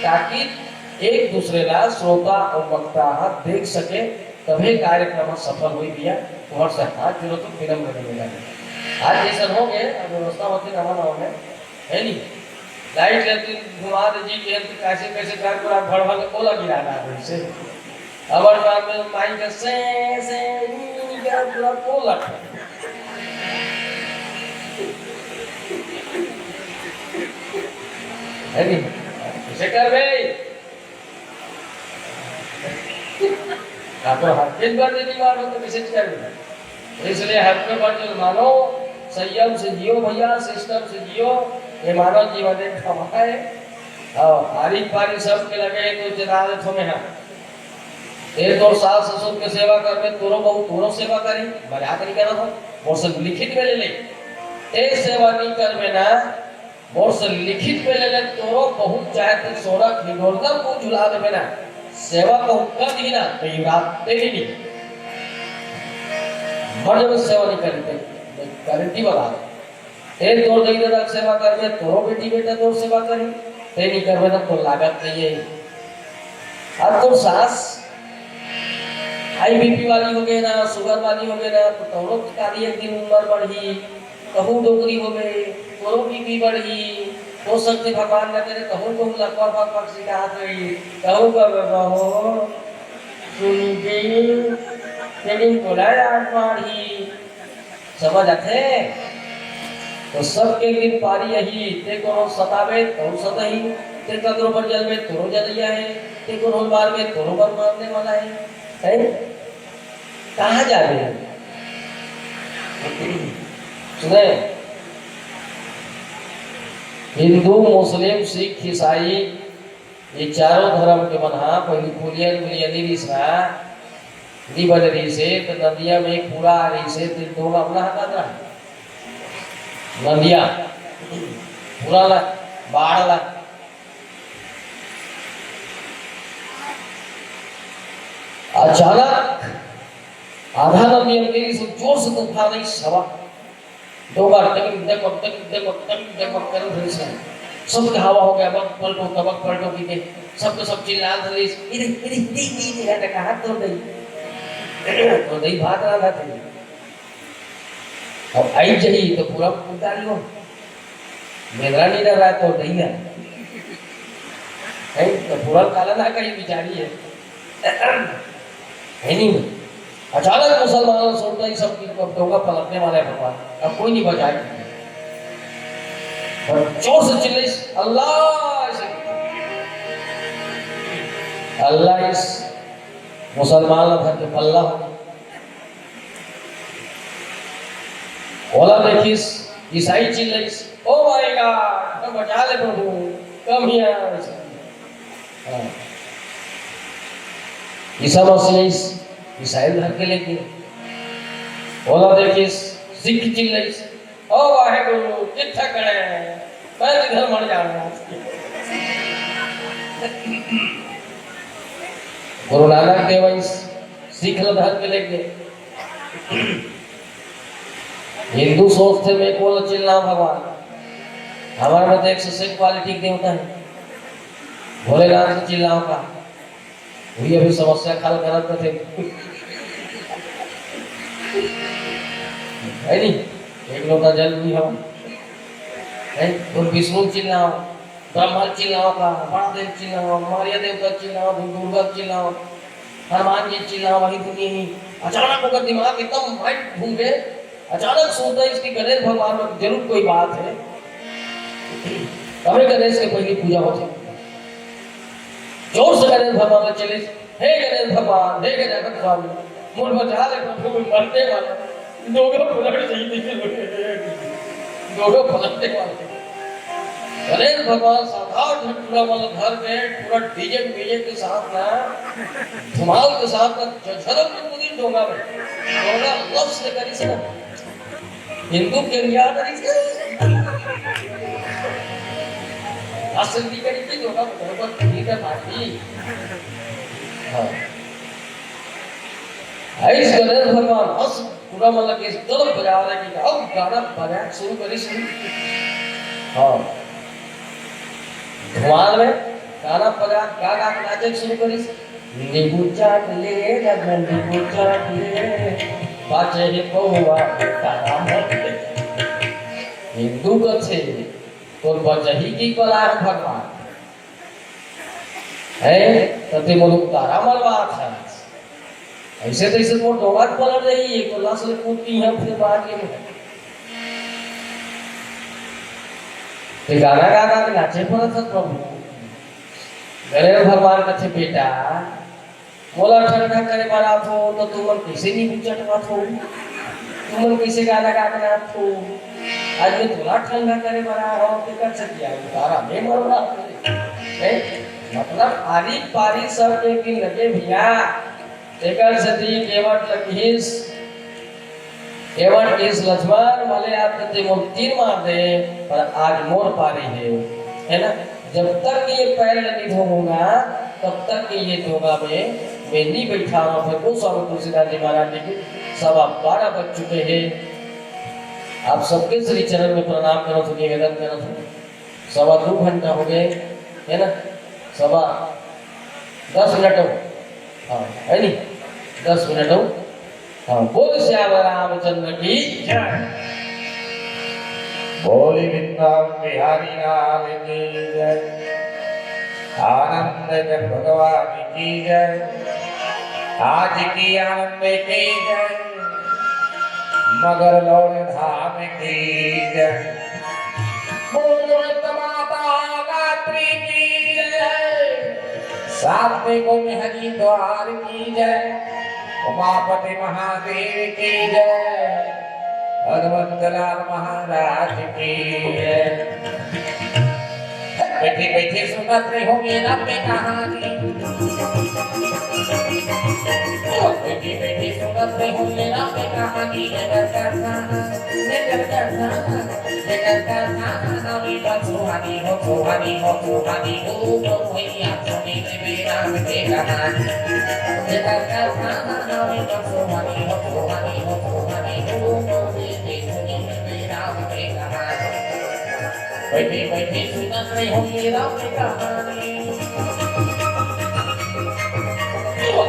ताकि एक दूसरे का श्रोता और वक्ता देख सके तभी कार्यक्रम सफल हुई दिया और से हाथ जोड़ो तो फिल्म लगेगा आज जैसा हो गए व्यवस्था होती ना होने है नहीं लाइट लेती घुमा दीजिए कि कैसे कैसे कर पूरा भर भर के ओला गिराना है इससे अबर बार में माइक से पूरा ओला है नहीं कैसे कर भाई तो हर दिन बार देनी बार हो तो कैसे कर इसलिए हर पे बार जो मानो संयम से जियो भैया सिस्टम से जियो ये मानव जीवन एक हमारा है और हारी पारी सब के लगे तो जनादत हमें है एक और सास ससुर के सेवा कर में तोरो बहु तोरो सेवा करी मजाक नहीं करना था और सब लिखित में ले ले ए सेवा नहीं कर में ना और सब लिखित में ले ले तोरो बहुत चाहे तो सोना खिलौना को झुला दे ना सेवा को कर दी ना तो ये रात तेरी नहीं मर्द सेवा नहीं करते गारंटी वाला एक तोर दई दादा सेवा कर में तोरो बेटी बेटा तोर सेवा करी ते नहीं कर में तो लागत नहीं है अब तो सास हाई बीपी वाली हो गई ना शुगर वाली हो गई ना तो तोरो कारी एक दिन उम्र बढ़ी कहूँ डोकरी हो गई तोरो बीपी बढ़ी हो सकते भगवान न करे कहूँ को लकवा भाग पक्षी का हाथ रही कहूँ का हो सुनी गई तेरी कोलाय आठ मारी समझ आते तो सब के दिन पारी यही ते को सतावे तो सतही ते कदरों पर जल में तोरो जलिया है ते को रोल बार में तोरो पर मारने वाला है कहाँ जा रहे हैं सुने हिंदू मुस्लिम सिख ईसाई ये चारों धर्म के मना पहली पुलियन मिलियनी रिश्ता दी बल रही से तो नदिया में पूरा आ रही से तो दो अपना हटा था नदिया पूरा ला बाढ़ ला अचानक आधा नदी अंधेरी से जोर से तूफान आई सवा दो बार देखो करो फिर से सबके हवा हो गया बक पलटो की के सबको सब चिल्ला रहे इधर है कहा तो दई भाग रहा था और आई जही तो पूरा उतारी हो मेरा नहीं रहा तो दई है तो पूरा काला ना कहीं बिचारी है नहीं अचानक मुसलमानों सोचता ही सब डोंगा पलटने वाले भगवान अब कोई नहीं बचाए और जोर से चिल्लाइस अल्लाह से। अल्लाह इस मुसलमान भर के पल्ला बोला देखिस ईसाई चिल्लाइस ओ माय गॉड तो बचा ले प्रभु कम हियर। ईसा मसीह ईसाई धर के लेके बोला देखिस सिख चिल्लाइस ओ वाहेगुरु कित्थे खड़े मैं इधर मर जाऊंगा। गुरु नानक देव सिख धर के लेके हिंदू सोचते मैं कौन चिल्ला भगवान हमारे में तो 106 क्वालिटी देवता है भोलेनाथ से चिल्लाओ का वही अभी समस्या खल करते थे है नहीं एक लोटा जल भी हम है तो विष्णु चिल्लाओ ब्रह्मा चिल्लाओ का महादेव चिल्लाओ मारिया देवता चिल्लाओ दुर्गा चिल्लाओ हनुमान जी चिल्लाओ वही दुनिया ही अचानक होकर दिमाग एकदम माइंड घूम गए अचानक सोचता है इसकी गणेश भगवान में जरूर कोई बात है। हमें गणेश की पहली पूजा होती जोर से गणेश भगवान में चले हे गणेश भगवान हे गणेश स्वामी मुझ बचा ले प्रभु मरने वाला दोनों पलट पलटने वाले गणेश भगवान साधारण पूरा मतलब घर में पूरा डीजे के साथ ना धमाल के साथ ना झलक में पूरी डोंगा में डोंगा लफ्ज़ से करी से हिंदू के रिया करी से असली करी से डोंगा बराबर ठीक है बाकी हाँ ऐस गणेश भगवान हंस पूरा मतलब इस तरफ बजा रहे कि अब गाना बजा शुरू करी से हाँ धमाल में गाना बजा गा गा के नाचे शुरू करी नींबू चाट ले लगन नींबू चाट ले बाचे ही पौवा तारा मत हिंदू कथे कोन बचही की कला है भगवान है तते मुलुक तारा मलबात है ऐसे तो इसे वो डोंगाट पलट रही है तो लाश ले कूदती है फिर बाहर के में ते गाना गा गा के नाचे पड़त प्रभु गणेश भगवान कथे बेटा मोला ठंडा करे वाला हो तो तुमन कैसे नहीं बुझटवा हो तुमन कैसे गाना गा के नाच हो आज में थोड़ा ठंडा करे वाला हो तो कर सकिया तारा में मरना है मतलब आरी पारी सब एक दिन लगे भैया एकर सती केवट इस लक्ष्मण मले आप ते मोर तीर मार दे पर आज मोर पारी है ना जब तक ये पैर नहीं धोऊंगा तब तक ये धोगा में मैं नहीं बैठा हूँ फिर को स्वामी तुलसीदास जी महाराज जी के 12:15 बज चुके हैं आप सबके श्री चरण में प्रणाम करो तो निवेदन करो 2:15 घंटा हो गए है ना 10 मिनट हो हाँ है नहीं 10 मिनट हो हाँ बोल श्याम रामचंद्र की जय बोली वृंदावन बिहारी लाल की जय आनंद जन भगवान की जय आज की आनंद की जय मगर लौट धाम की जय बोल माता गात्री की जय सातवें को हरि द्वार की जय उमापति महादेव की जय भगवंत लाल महाराज की जय बैठे बैठे सुनत रहोगे अपनी कहानी बैठे बैठे सुनत रहोगे अपनी कहानी जगत का नवी सुहानी हो सुहानी हो सुहानी हो भैया सुनी मेरा के कहानी जगत का नवी सुहानी हो सुहानी हो सुहानी हो बैठे बैठे सुनत रहोगे राम की कहानी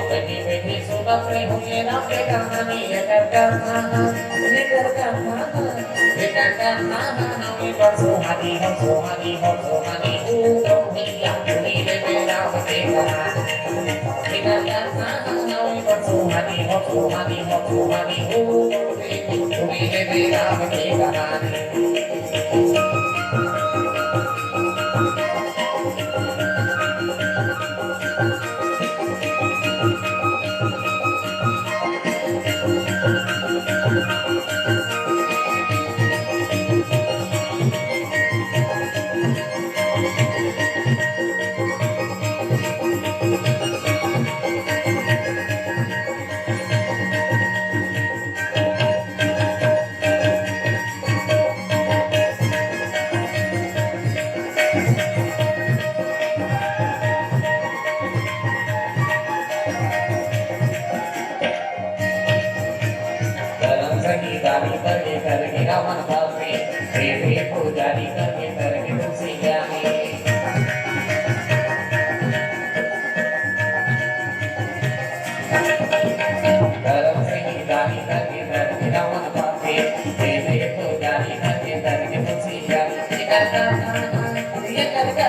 बैठे बैठे सुनत रहोगे राम की कहानी लेकर करना नवी पर सुहानी हो सुहानी हो सुहानी हो भैया सुनी मेरा के कहानी लेकर करना नवी पर सुहानी हो सुहानी हो सुहानी हो सुनी मेरा के कहानी करके रावण भागे प्रेमी पुजारी करके तुलसी जागे धर्म सिंह दानी करके रावण भागे प्रेमी पुजारी करके तुलसी जागे ये करता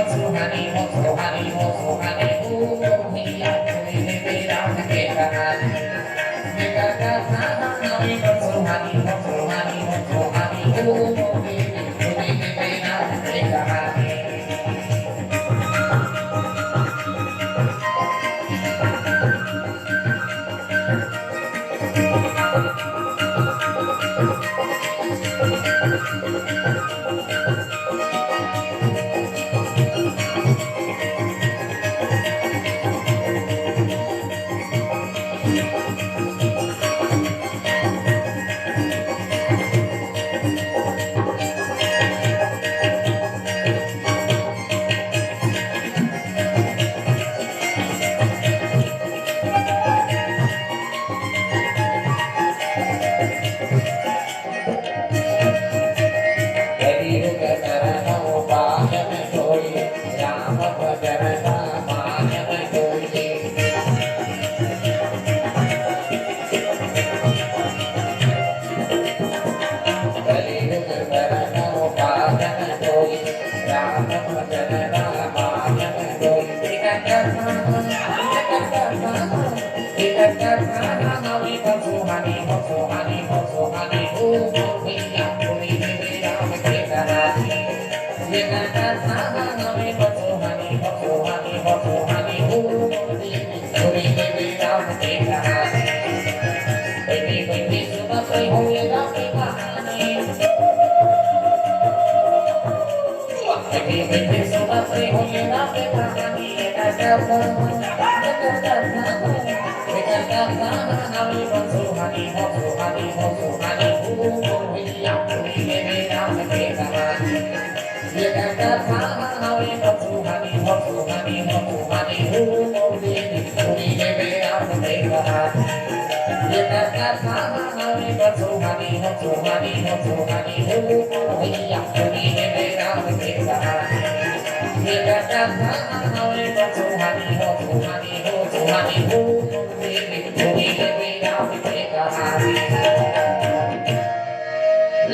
सुहानी हो सुहानी भैया तुम्हें मेरा के कहानी ये करता सुहानी हो सुहानी तुम्हें मेरा के कहानी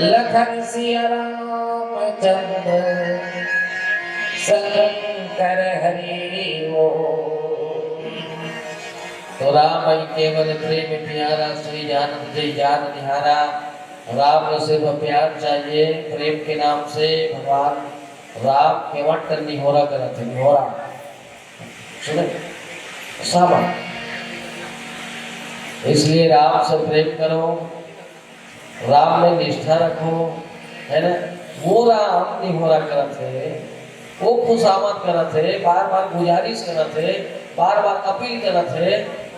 लखन सिया रामचंद्र शंकर हरि ओ। तो राम ही केवल प्रेम प्यारा श्री जानत जय जान निहारा। राम में सिर्फ प्यार चाहिए, प्रेम के नाम से भगवान राम केवट करनी हो रहा करते हैं हो रहा सुने सामा। इसलिए राम से प्रेम करो, राम में निष्ठा रखो, है ना। वो राम निहोरा करते, वो खुशामद करते, बार बार गुजारिश करते, बार बार अपील करते,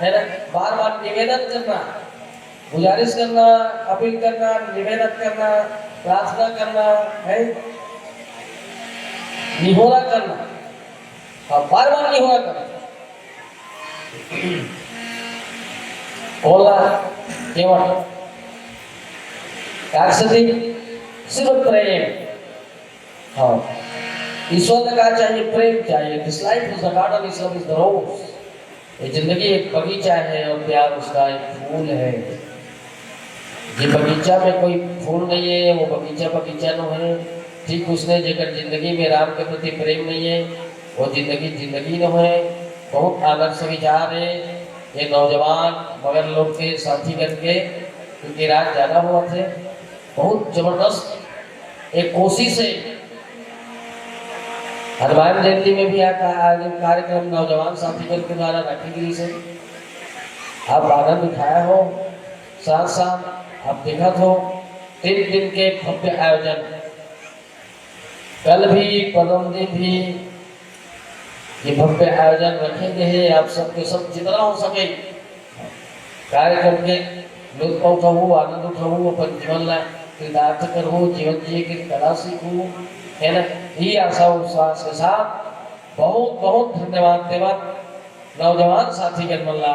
है ना। बार बार निवेदन करना, गुजारिश करना, अपील करना, निवेदन करना, प्रार्थना करना है, निहोरा करना, और बार बार निहोरा करना। बोला केवल सिर्फ प्रेम। हाँ, ईश्वर ने कहा चाहिए प्रेम चाहिए। This life is the garden, is love is the rose. ये जिंदगी एक बगीचा है और प्यार उसका एक फूल है। ये बगीचा में कोई फूल नहीं है, वो बगीचा बगीचा न है। ठीक उसने जेकर जिंदगी में राम के प्रति प्रेम नहीं है, वो जिंदगी न है। बहुत आदर्श विचार है। ये नौजवान मगर लोग के साथी करके, क्योंकि रात ज्यादा हुआ थे, बहुत जबरदस्त एक कोशिश है। हनुमान जयंती में भी आता कार्यक्रम नौजवान साथीगण के द्वारा रखी गई से आप आनंद उठाया हो, साथ साथ आप देखा हो 3 दिन के भव्य आयोजन। कल भी परम दिन भी ये भव्य आयोजन रखेंगे हैं। आप सबके सब जितना हो सके कार्यक्रम के लुत्फ उठाओ, आनंद उठाओ, अपन जीवन ला कृतार्थ करो, जीवन जिए की कला सीखो, है ना। ये आशा विश्वास के साथ बहुत बहुत धन्यवाद देवत नौजवान साथी के मल्ला।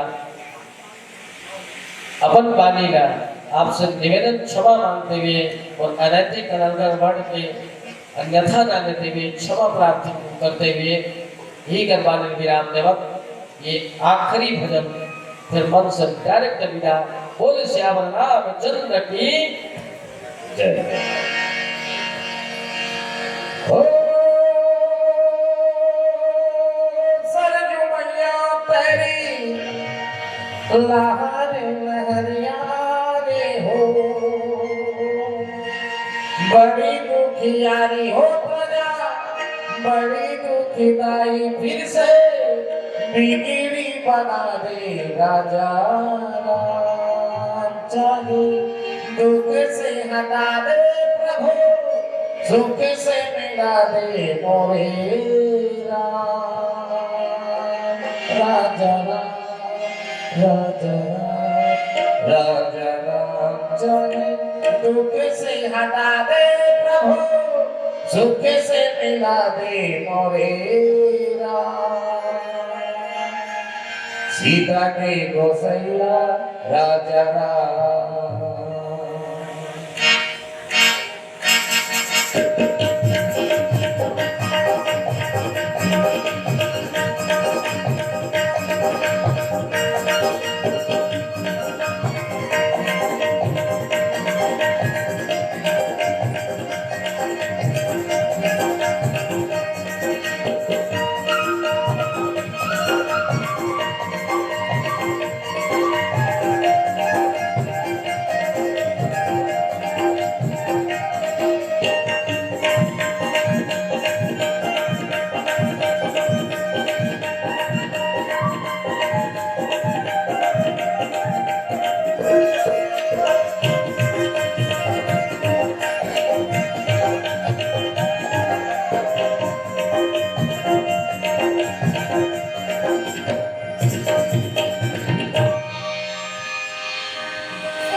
अपन वाणी का आपसे निवेदन क्षमा मांगते हुए और अनैतिक अनर्गल वर्ण के अन्यथा न लेते हुए क्षमा प्रार्थी करते हुए ही गरबाने विराम देवक ये आखिरी भजन फिर मन से डायरेक्ट विदा बोले श्यामल रामचंद्र की जय। ओ सरजू मैया तेरी लहर लहरिया रे हो, बड़ी दुखियारी हो प्रजा, बड़ी दुखिदाई फिर से बिगड़ी बना दे राजा राम, चाहे दुख से हटा दे प्रभु, सुख से मिला दे मोरे राम, राजा राम, राजा राम, राजा राम, चाहे दुख से हटा दे प्रभु, सुख से मिला दे मोरे राम, सीता के गोसैया राजा राम।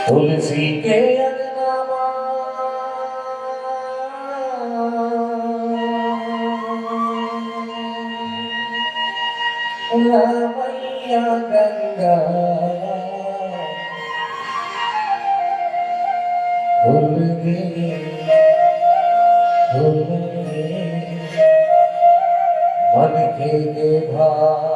तुलसी के अगनामा मैया गंगा भूल गए मन के भाव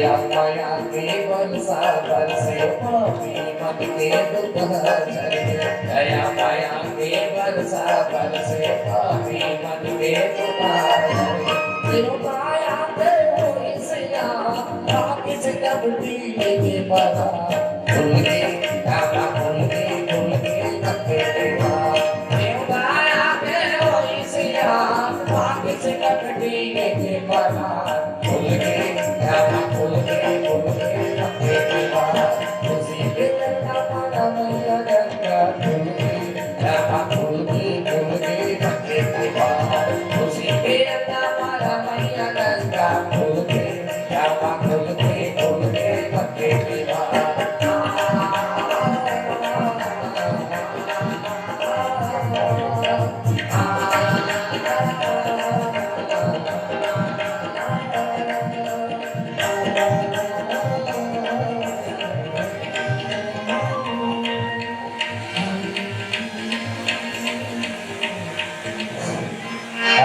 माया के बरसा बरसे पापी मन के दुख हरे दया माया के बरसा बरसे पापी मन के दुख हरे तेरो माया के होई सया पापी से कबडी के परा भूल के काका भूल के नखे देवा तेरो माया के होई सया पापी से कबडी के परा भूल के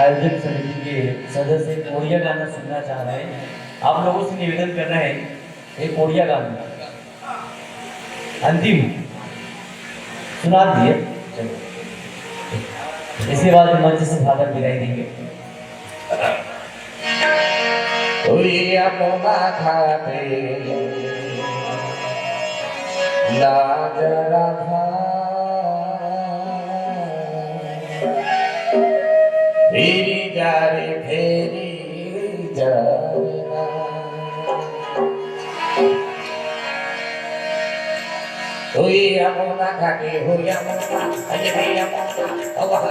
आयोजक समिति के सदस्य एक ओडिया गाना सुनना चाह रहे हैं। आप लोगों से निवेदन करना है एक ओडिया गाना अंतिम सुना दिए। चलो इसके बाद मंच से फादर विदाई देंगे। लाज राधा फेरी जा रे फेरी जा हुई अमोना घाटी हुई अमोना अये अमोना अवह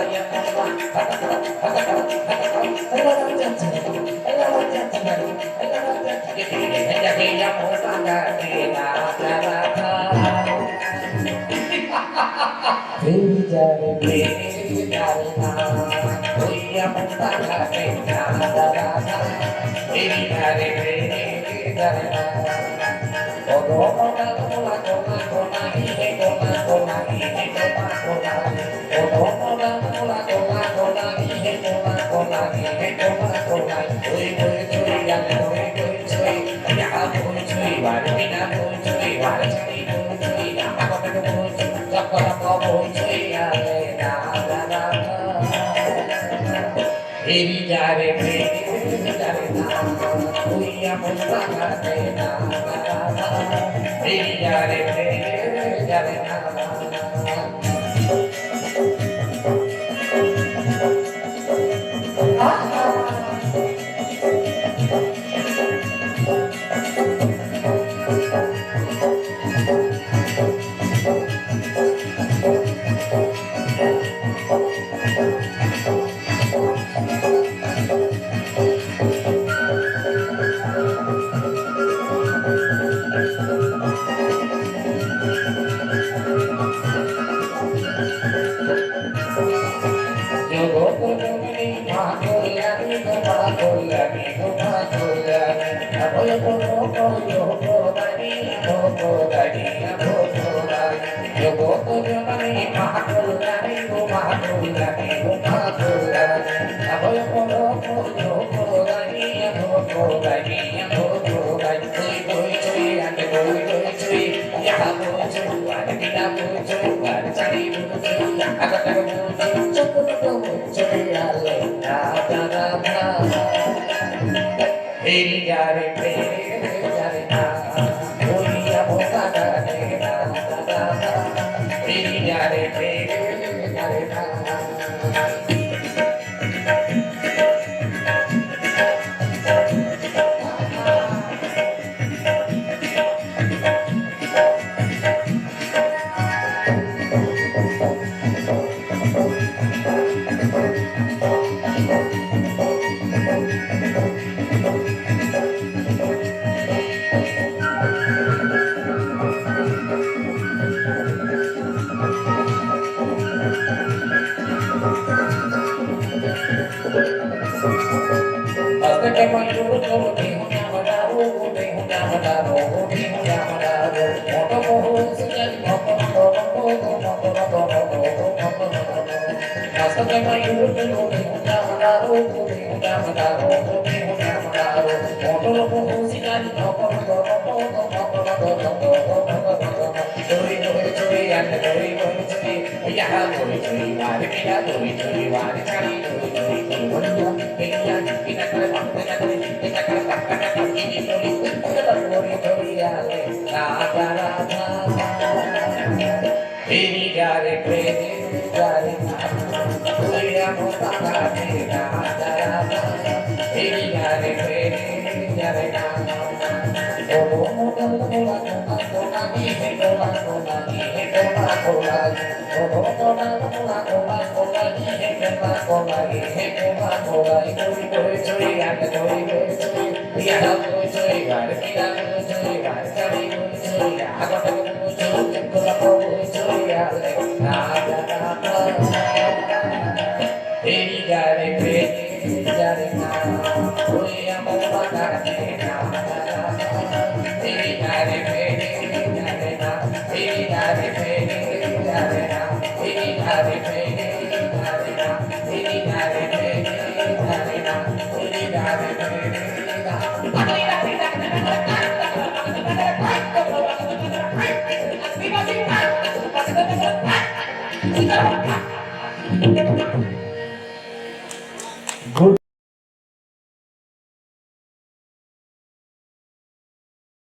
गुड